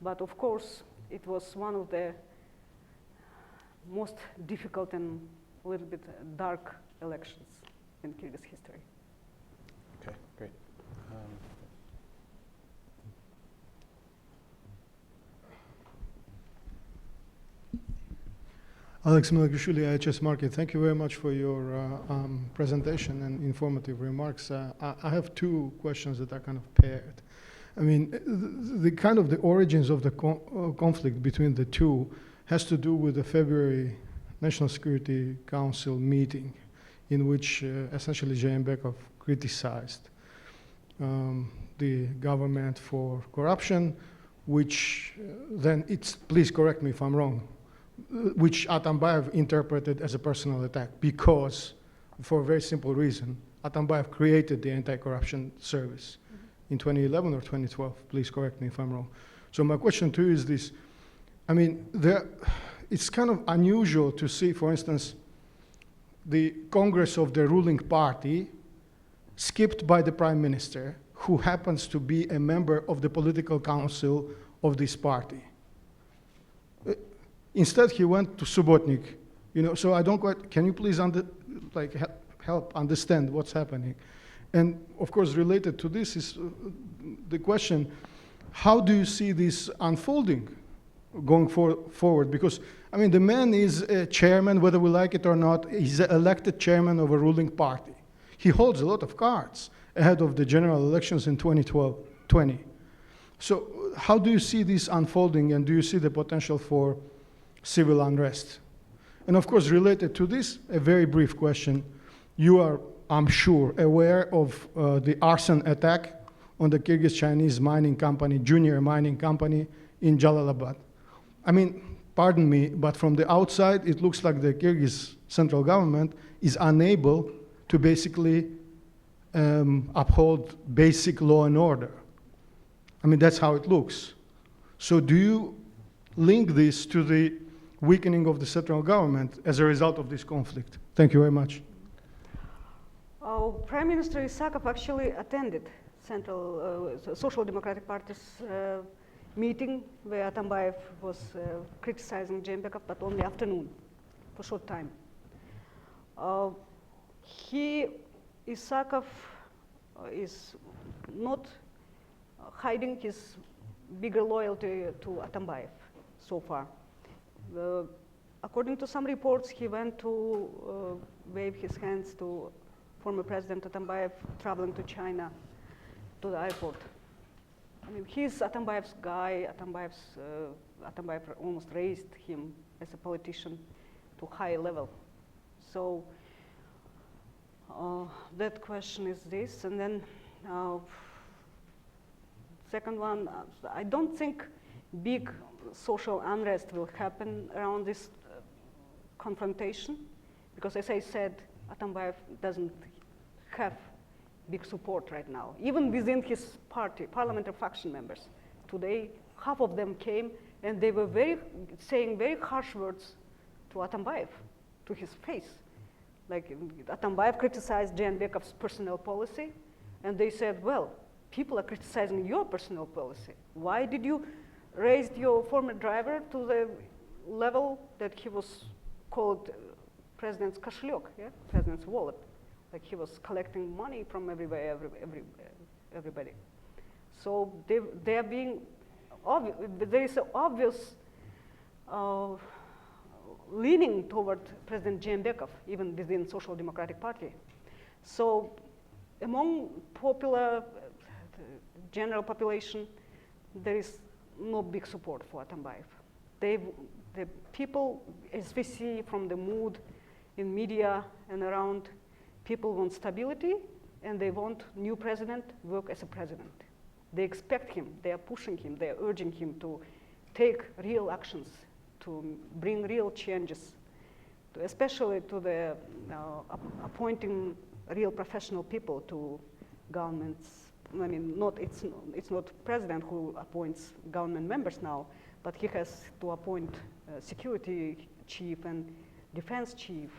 But of course, it was one of the most difficult and a little bit dark elections in Kyrgyz history. Okay, great. Alex Melagishvili, IHS Market. Thank you very much for your presentation and informative remarks. I have 2 questions that are kind of paired. I mean, the origins of the conflict between the two has to do with the February National Security Council meeting, in which essentially Jeenbekov criticized the government for corruption, which then please correct me if I'm wrong, which Atambayev interpreted as a personal attack, because, for a very simple reason, Atambayev created the anti-corruption service in 2011 or 2012. Please correct me if I'm wrong. So my question to you is this. I mean, it's kind of unusual to see, for instance, the Congress of the ruling party skipped by the Prime Minister, who happens to be a member of the political council of this party. Instead, he went to Subotnik. You know, so I don't quite, can you please help understand what's happening? And of course, related to this is the question, how do you see this unfolding going forward? Because, I mean, the man is a chairman, whether we like it or not. He's an elected chairman of a ruling party. He holds a lot of cards ahead of the general elections in 2020. So how do you see this unfolding, and do you see the potential for civil unrest? And of course, related to this, a very brief question. You are, I'm sure, aware of the arson attack on the Kyrgyz Chinese mining company, junior mining company in Jalalabad. I mean, pardon me, but from the outside, it looks like the Kyrgyz central government is unable to basically uphold basic law and order. I mean, that's how it looks. So do you link this to the weakening of the central government as a result of this conflict? Thank you very much. Prime Minister Isakov actually attended Social Democratic Party's meeting where Atambayev was criticizing Jeenbekov, but only afternoon, for a short time. Isakov is not hiding his bigger loyalty to Atambayev so far. According to some reports, he went to wave his hands to former President Atambayev traveling to China, to the airport. I mean, he's Atambayev's guy. Atambayev almost raised him as a politician to high level. So that question is this. And then second one, I don't think big social unrest will happen around this confrontation, because as I said, Atambayev doesn't have big support right now. Even within his party, parliamentary faction members, today half of them came and they were saying very harsh words to Atambayev, to his face. Like Atambayev criticized Jeenbekov's personnel policy, and they said, well, people are criticizing your personnel policy. Why did you raise your former driver to the level that he was called President's kошелек, yeah? President's wallet? Like he was collecting money from everybody. So they are being there is an obvious leaning toward President Jeenbekov, even within Social Democratic Party. So among popular, general population, there is no big support for Atambayev. The people, as we see from the mood in media and around, people want stability, and they want new president work as a president. They expect him, they are pushing him, they are urging him to take real actions, to bring real changes, especially to the appointing real professional people to governments. I mean, it's not president who appoints government members now, but he has to appoint security chief and defense chief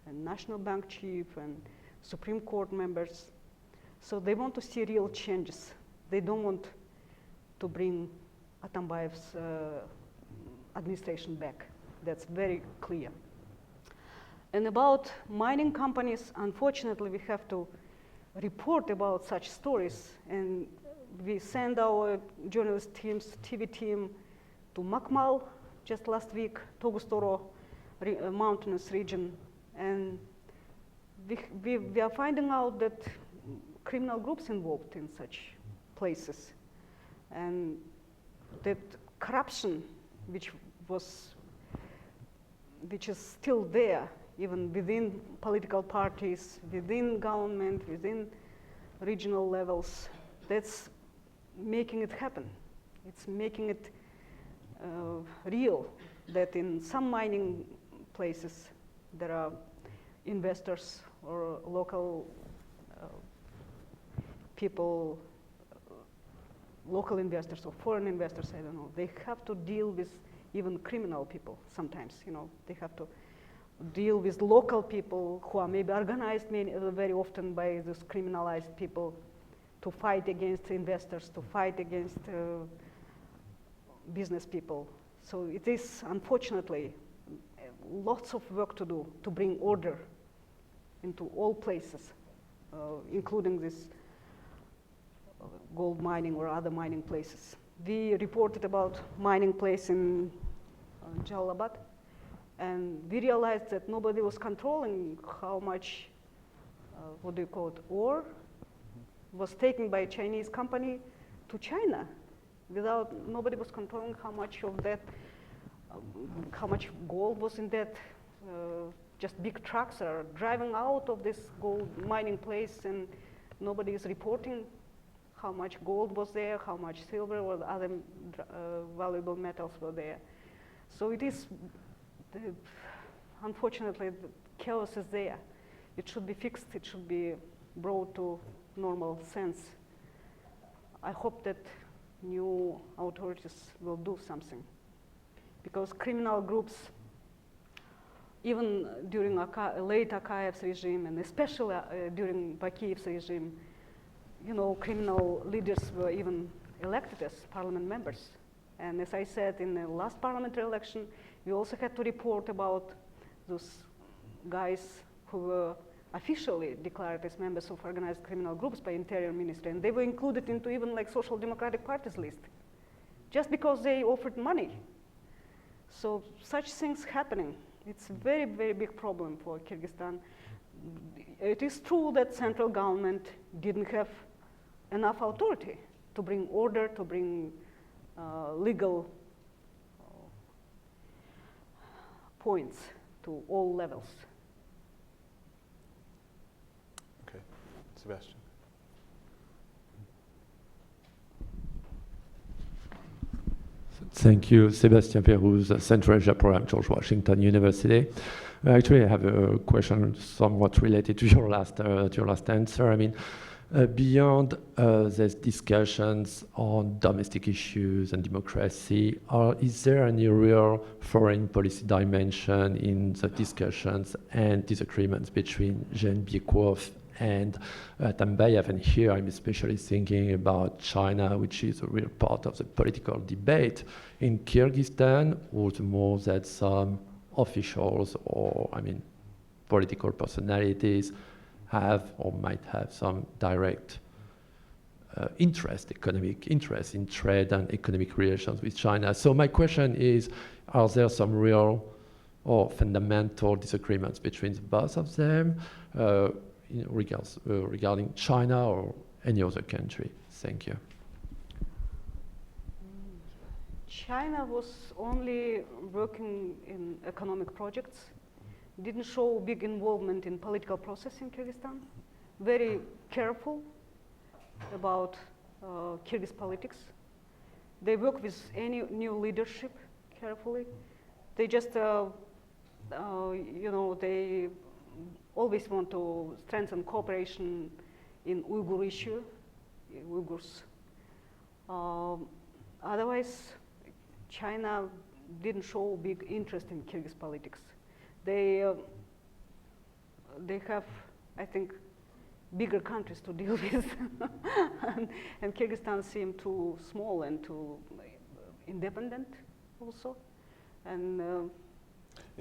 and National Bank chief and Supreme Court members. So they want to see real changes. They don't want to bring Atambayev's administration back. That's very clear. And about mining companies, unfortunately, we have to report about such stories, and we send our journalist teams, TV team, to Makmal just last week, Togustoro mountainous region, and we are finding out that criminal groups involved in such places, and that corruption, which is still there, even within political parties, within government, within regional levels, that's making it happen. It's making it real that in some mining places there are investors or local people, local investors or foreign investors, I don't know, they have to deal with even criminal people sometimes, you know, they have to deal with local people who are maybe organized very often by these criminalized people to fight against investors, to fight against business people. So it is, unfortunately, lots of work to do to bring order into all places, including this gold mining or other mining places. We reported about mining place in Jalalabad, and we realized that nobody was controlling how much, what do you call it, ore was taken by a Chinese company to China nobody was controlling how much of that, how much gold was in that. Just big trucks are driving out of this gold mining place and nobody is reporting how much gold was there, how much silver or other valuable metals were there. So it is, unfortunately, the chaos is there. It should be fixed, it should be brought to normal sense. I hope that new authorities will do something, because criminal groups, even during late Akayev's regime and especially during Bakiyev's regime, you know, criminal leaders were even elected as parliament members. And as I said in the last parliamentary election, we also had to report about those guys who were officially declared as members of organized criminal groups by Interior Ministry, and they were included into even like Social Democratic Party's list, just because they offered money. So such things happening. It's a very, very big problem for Kyrgyzstan. It is true that central government didn't have enough authority to bring order, to bring legal points to all levels. Okay, Sebastian. Thank you, Sebastian Perouz, Central Asia Program, George Washington University. Actually, I have a question somewhat related to your last answer. I mean, beyond these discussions on domestic issues and democracy, is there any real foreign policy dimension in the discussions and disagreements between Jeenbekov and Atambayev? And here I'm especially thinking about China, which is a real part of the political debate in Kyrgyzstan, or the more that some officials or, I mean, political personalities have or might have some direct economic interest in trade and economic relations with China. So my question is, are there some real or fundamental disagreements between both of them regarding China or any other country? Thank you. China was only working in economic projects, didn't show big involvement in political process in Kyrgyzstan, very careful about Kyrgyz politics. They work with any new leadership carefully. They just, you know, they always want to strengthen cooperation in Uyghur issue, Uyghurs. Otherwise, China didn't show big interest in Kyrgyz politics. They have, I think, bigger countries to deal with, and Kyrgyzstan seemed too small and too independent also. And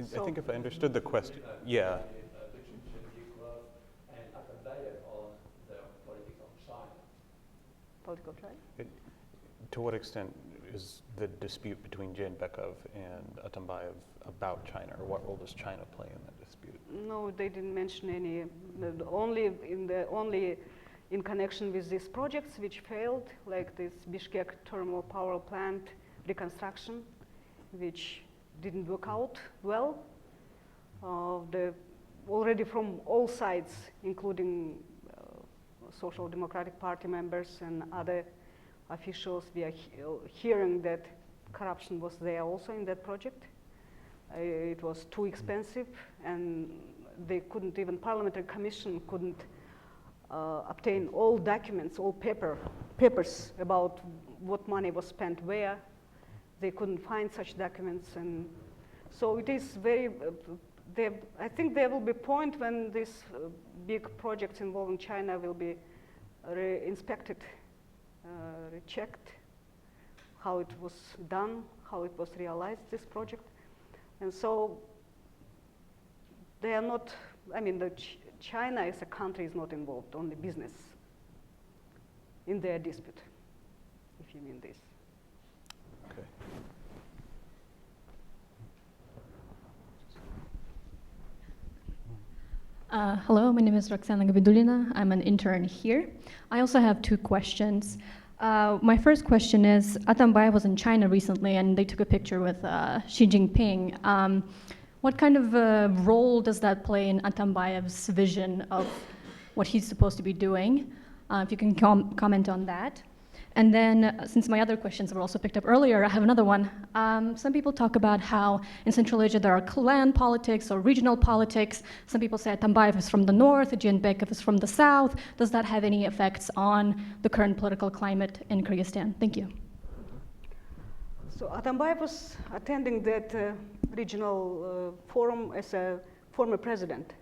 So I think if I understood the question, yeah. Between Jeenbekov and Atambayev on their politics on China. political trial. To what extent is the dispute between Jeenbekov and Atambayev about China, or what role does China play in that dispute? No, they didn't mention any. Only in connection with these projects which failed, like this Bishkek thermal power plant reconstruction, which didn't work out well. Already from all sides, including Social Democratic Party members and other officials, we are hearing that corruption was there also in that project. It was too expensive, and they couldn't even, parliamentary commission couldn't obtain all documents, all papers about what money was spent where. They couldn't find such documents, and so it is very, I think there will be a point when these big projects involving China will be inspected, rechecked, how it was done, how it was realized, this project. And so they are not, I mean, China as a country is not involved, only business in their dispute, if you mean this. Okay. Hello, my name is Roxana Gabidulina. I'm an intern here. I also have two questions. My first question is, Atambayev was in China recently and they took a picture with Xi Jinping. What kind of role does that play in Atambayev's vision of what he's supposed to be doing? If you can comment on that. And then, since my other questions were also picked up earlier, I have another one. Some people talk about how in Central Asia there are clan politics or regional politics. Some people say Atambayev is from the north, Jeenbekov is from the south. Does that have any effects on the current political climate in Kyrgyzstan? Thank you. So Atambayev was attending that regional forum as a former president.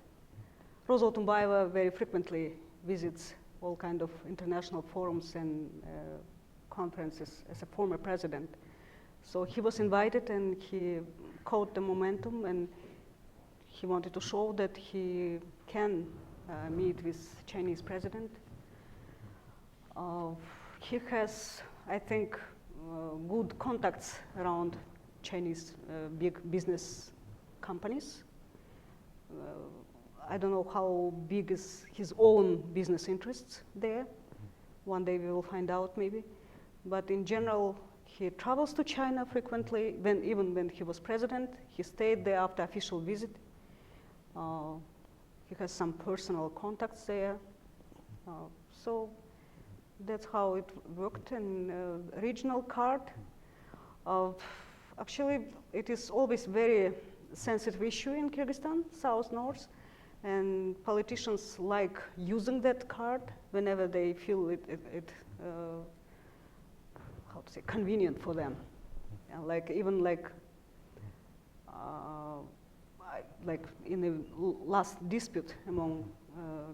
Rosa Otunbayeva very frequently visits all kind of international forums and conferences as a former president. So he was invited and he caught the momentum, and he wanted to show that he can meet with Chinese president. He has, I think, good contacts around Chinese big business companies. I don't know how big is his own business interests there. One day we will find out maybe. But in general, he travels to China frequently. Even when he was president, he stayed there after official visit. He has some personal contacts there. So that's how it worked. And regional card, actually it is always very sensitive issue in Kyrgyzstan, south-north. And politicians like using that card whenever they feel it how to say, convenient for them. Like even like in the last dispute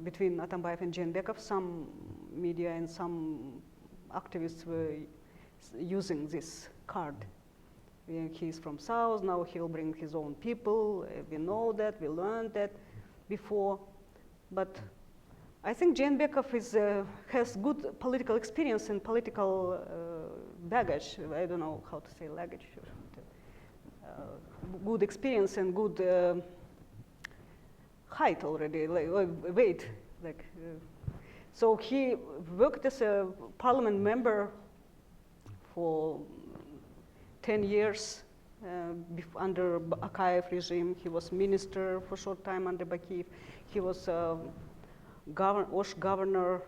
between Atambayev and Jeenbekov, some media and some activists were using this card. He's from south, now he'll bring his own people. We know that, we learned that before, but I think Jeenbekov has good political experience and political baggage. I don't know how to say luggage. Good experience and good height already, like weight. So he worked as a parliament member for 10 years. Under Akayev regime, he was minister for a short time under Bakiyev. He was Osh governor.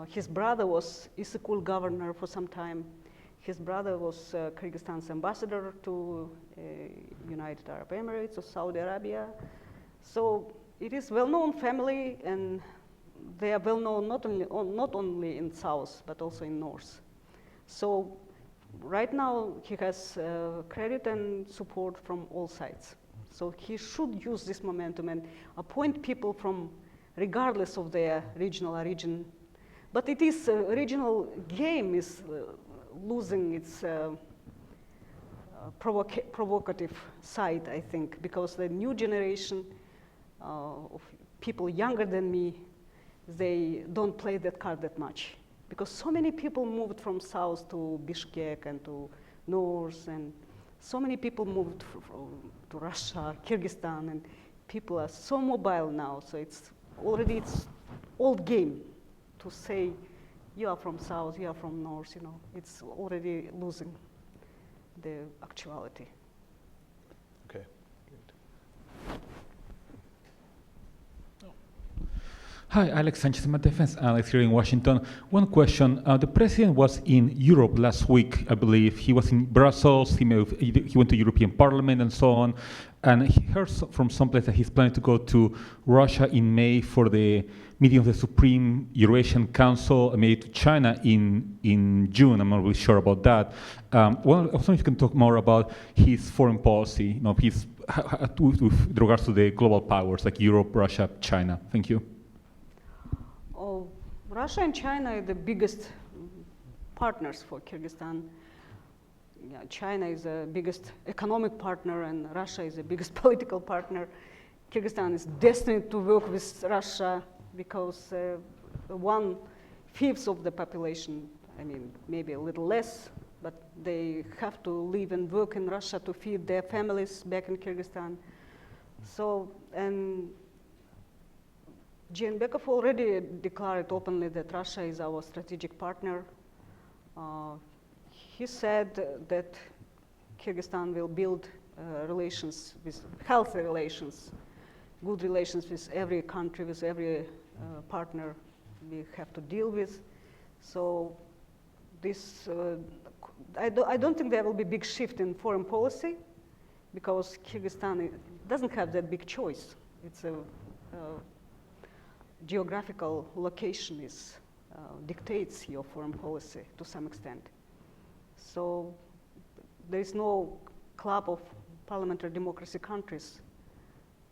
His brother was Issyk governor for some time. His brother was Kyrgyzstan's ambassador to United Arab Emirates or Saudi Arabia. So it is well-known family, and they are well-known not only in south but also in north. So right now, he has credit and support from all sides. So he should use this momentum and appoint people from, regardless of their regional origin. But it is, regional game is losing its provocative side, I think, because the new generation of people younger than me, they don't play that card that much. Because so many people moved from south to Bishkek and to north, and so many people moved to Russia, Kyrgyzstan, and people are so mobile now. So it's already old game to say you are from south, you are from north. You know, it's already losing the actuality. Okay. Hi, Alex Sanchez, I'm a defense analyst here in Washington. One question. The president was in Europe last week, I believe. He was in Brussels, he went to European Parliament and so on. And he heard from someplace that he's planning to go to Russia in May for the meeting of the Supreme Eurasian Council, maybe to China in June. I'm not really sure about that. Well, I was wondering if you can talk more about his foreign policy, with regards to the global powers like Europe, Russia, China. Thank you. Russia and China are the biggest partners for Kyrgyzstan. Yeah, China is the biggest economic partner and Russia is the biggest political partner. Kyrgyzstan is destined to work with Russia because 1/5 of the population, I mean, maybe a little less, but they have to live and work in Russia to feed their families back in Kyrgyzstan. So, and Jeenbekov already declared openly that Russia is our strategic partner. He said that Kyrgyzstan will build relations with healthy relations, good relations with every country, with every partner we have to deal with. So this, I don't think there will be a big shift in foreign policy because Kyrgyzstan doesn't have that big choice. It's a geographical location dictates your foreign policy to some extent. So there is no club of parliamentary democracy countries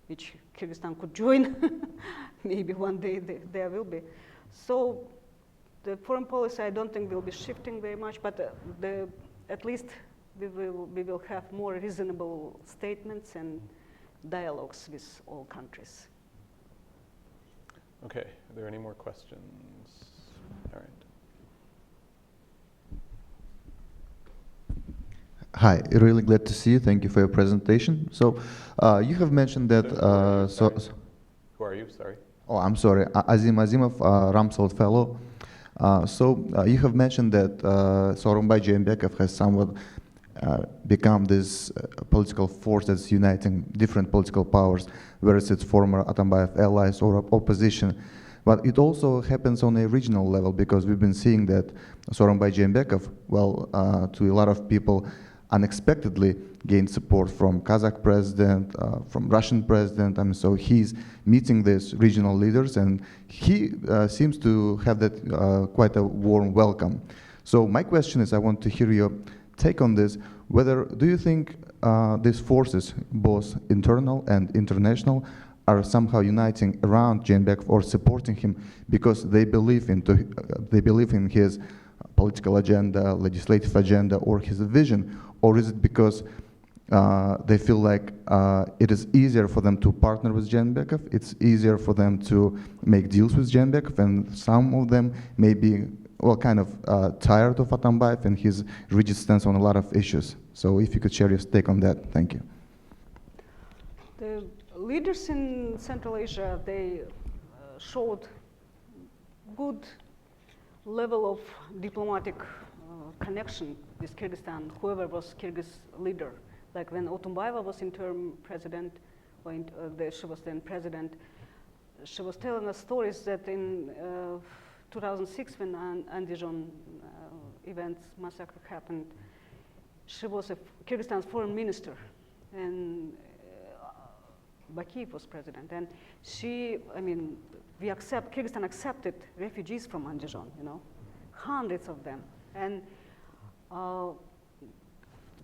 which Kyrgyzstan could join. Maybe one day there will be. So the foreign policy I don't think will be shifting very much, but at least we will have more reasonable statements and dialogues with all countries. Okay, are there any more questions? All right. Hi, really glad to see you. Thank you for your presentation. So you have mentioned that... Who are you? Sorry. Oh, I'm sorry. Azim Azimov, Rumsfeld Fellow. You have mentioned that Sooronbai Jeenbekov has somewhat become this political force that's uniting different political powers, whereas its former Atambayev allies or opposition. But it also happens on a regional level because we've been seeing that Sooronbai Jeenbekov, well, to a lot of people, unexpectedly gained support from Kazakh president, from Russian president. I mean, so he's meeting these regional leaders and he seems to have that quite a warm welcome. So my question is, I want to hear your take on this. Do you think these forces, both internal and international, are somehow uniting around Jeenbekov or supporting him because they believe in his political agenda, legislative agenda, or his vision, or is it because they feel like it is easier for them to partner with Jeenbekov, it's easier for them to make deals with Jeenbekov, and some of them may be kind of tired of Atambayev and his rigid stance on a lot of issues. So if you could share your take on that, thank you. The leaders in Central Asia, they showed good level of diplomatic connection with Kyrgyzstan, whoever was Kyrgyz leader. Like when Atambayeva was interim president, or she was then president, she was telling us stories that in 2006, when Andijan events massacre happened, she was Kyrgyzstan's foreign minister, and Bakiyev was president. And Kyrgyzstan accepted refugees from Andijan, hundreds of them. And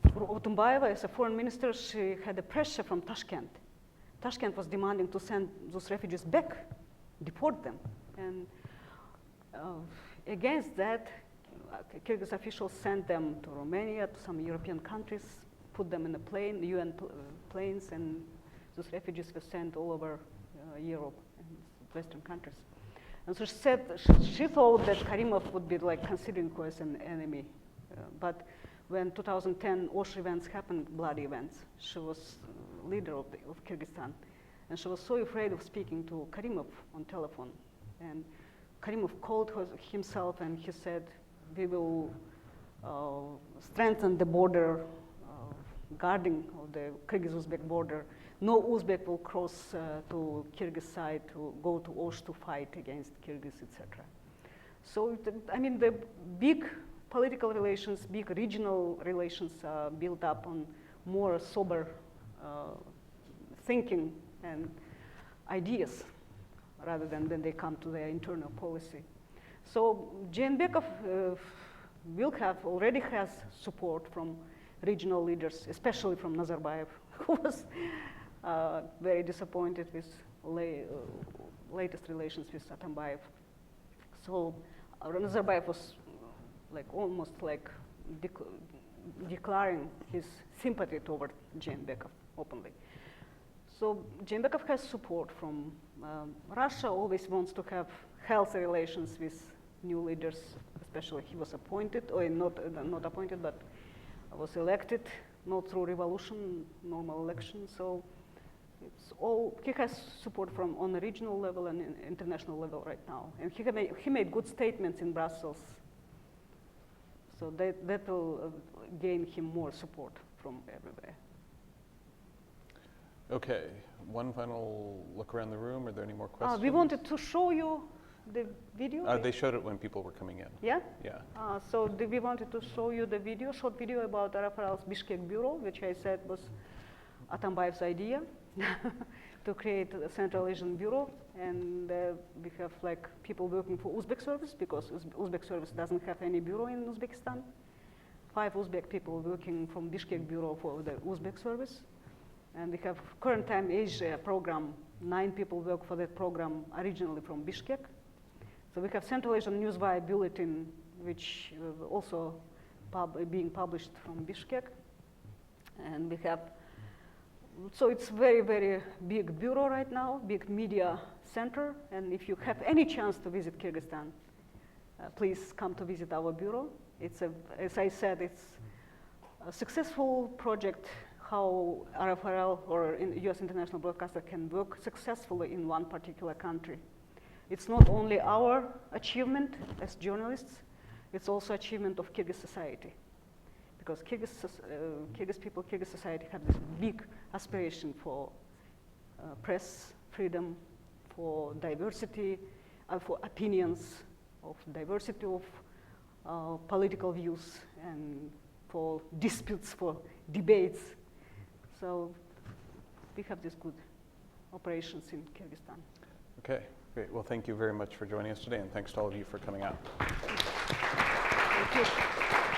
Atambayeva, as a foreign minister, she had a pressure from Tashkent. Tashkent was demanding to send those refugees back, deport them. And against that, Kyrgyz officials sent them to Romania, to some European countries, put them in a plane, UN planes, and those refugees were sent all over Europe and Western countries. And so she said she thought that Karimov would be like considering her as an enemy. But when 2010 Osh events happened, bloody events, she was leader of Kyrgyzstan. And she was so afraid of speaking to Karimov on telephone. And Karimov called himself and he said, we will strengthen the border guarding of the Kyrgyz-Uzbek border. No Uzbek will cross to Kyrgyz side to go to Osh to fight against Kyrgyz, etc. So, I mean, the big political relations, big regional relations are built up on more sober thinking and ideas rather than when they come to their internal policy. So Jeenbekov already has support from regional leaders, especially from Nazarbayev, who was very disappointed with latest relations with Atambayev. So Nazarbayev was almost declaring his sympathy toward Jeenbekov openly. So Jeenbekov has support from Russia, always wants to have healthy relations with new leaders, especially he was appointed, or not appointed, but was elected, not through revolution, normal election. So it's all, he has support from on the regional level and international level right now. And he made good statements in Brussels. So that will gain him more support from everywhere. Okay, one final look around the room. Are there any more questions? We wanted to show you the video. They showed it when people were coming in. Yeah? Yeah. So we wanted to show you the video, short video about Arafaral's Bishkek bureau, which I said was Atambayev's idea to create a Central Asian bureau. And we have people working for Uzbek service, because Uzbek service doesn't have any bureau in Uzbekistan. 5 Uzbek people working from Bishkek bureau for the Uzbek service. And we have Current Time Asia program, 9 people work for that program originally from Bishkek. So we have Central Asian News Wire Bulletin, which also being published from Bishkek. And we have, so it's very, very big bureau right now, big media center. And if you have any chance to visit Kyrgyzstan, please come to visit our bureau. It's as I said, it's a successful project, how RFRL or US international broadcaster can work successfully in one particular country. It's not only our achievement as journalists, it's also achievement of Kyrgyz society. Because Kyrgyz people, Kyrgyz society have this big aspiration for press freedom, for diversity, for opinions, of diversity of political views, and for disputes, for debates. So we have these good operations in Kyrgyzstan. Okay, great. Well, thank you very much for joining us today, and thanks to all of you for coming out. Thank you.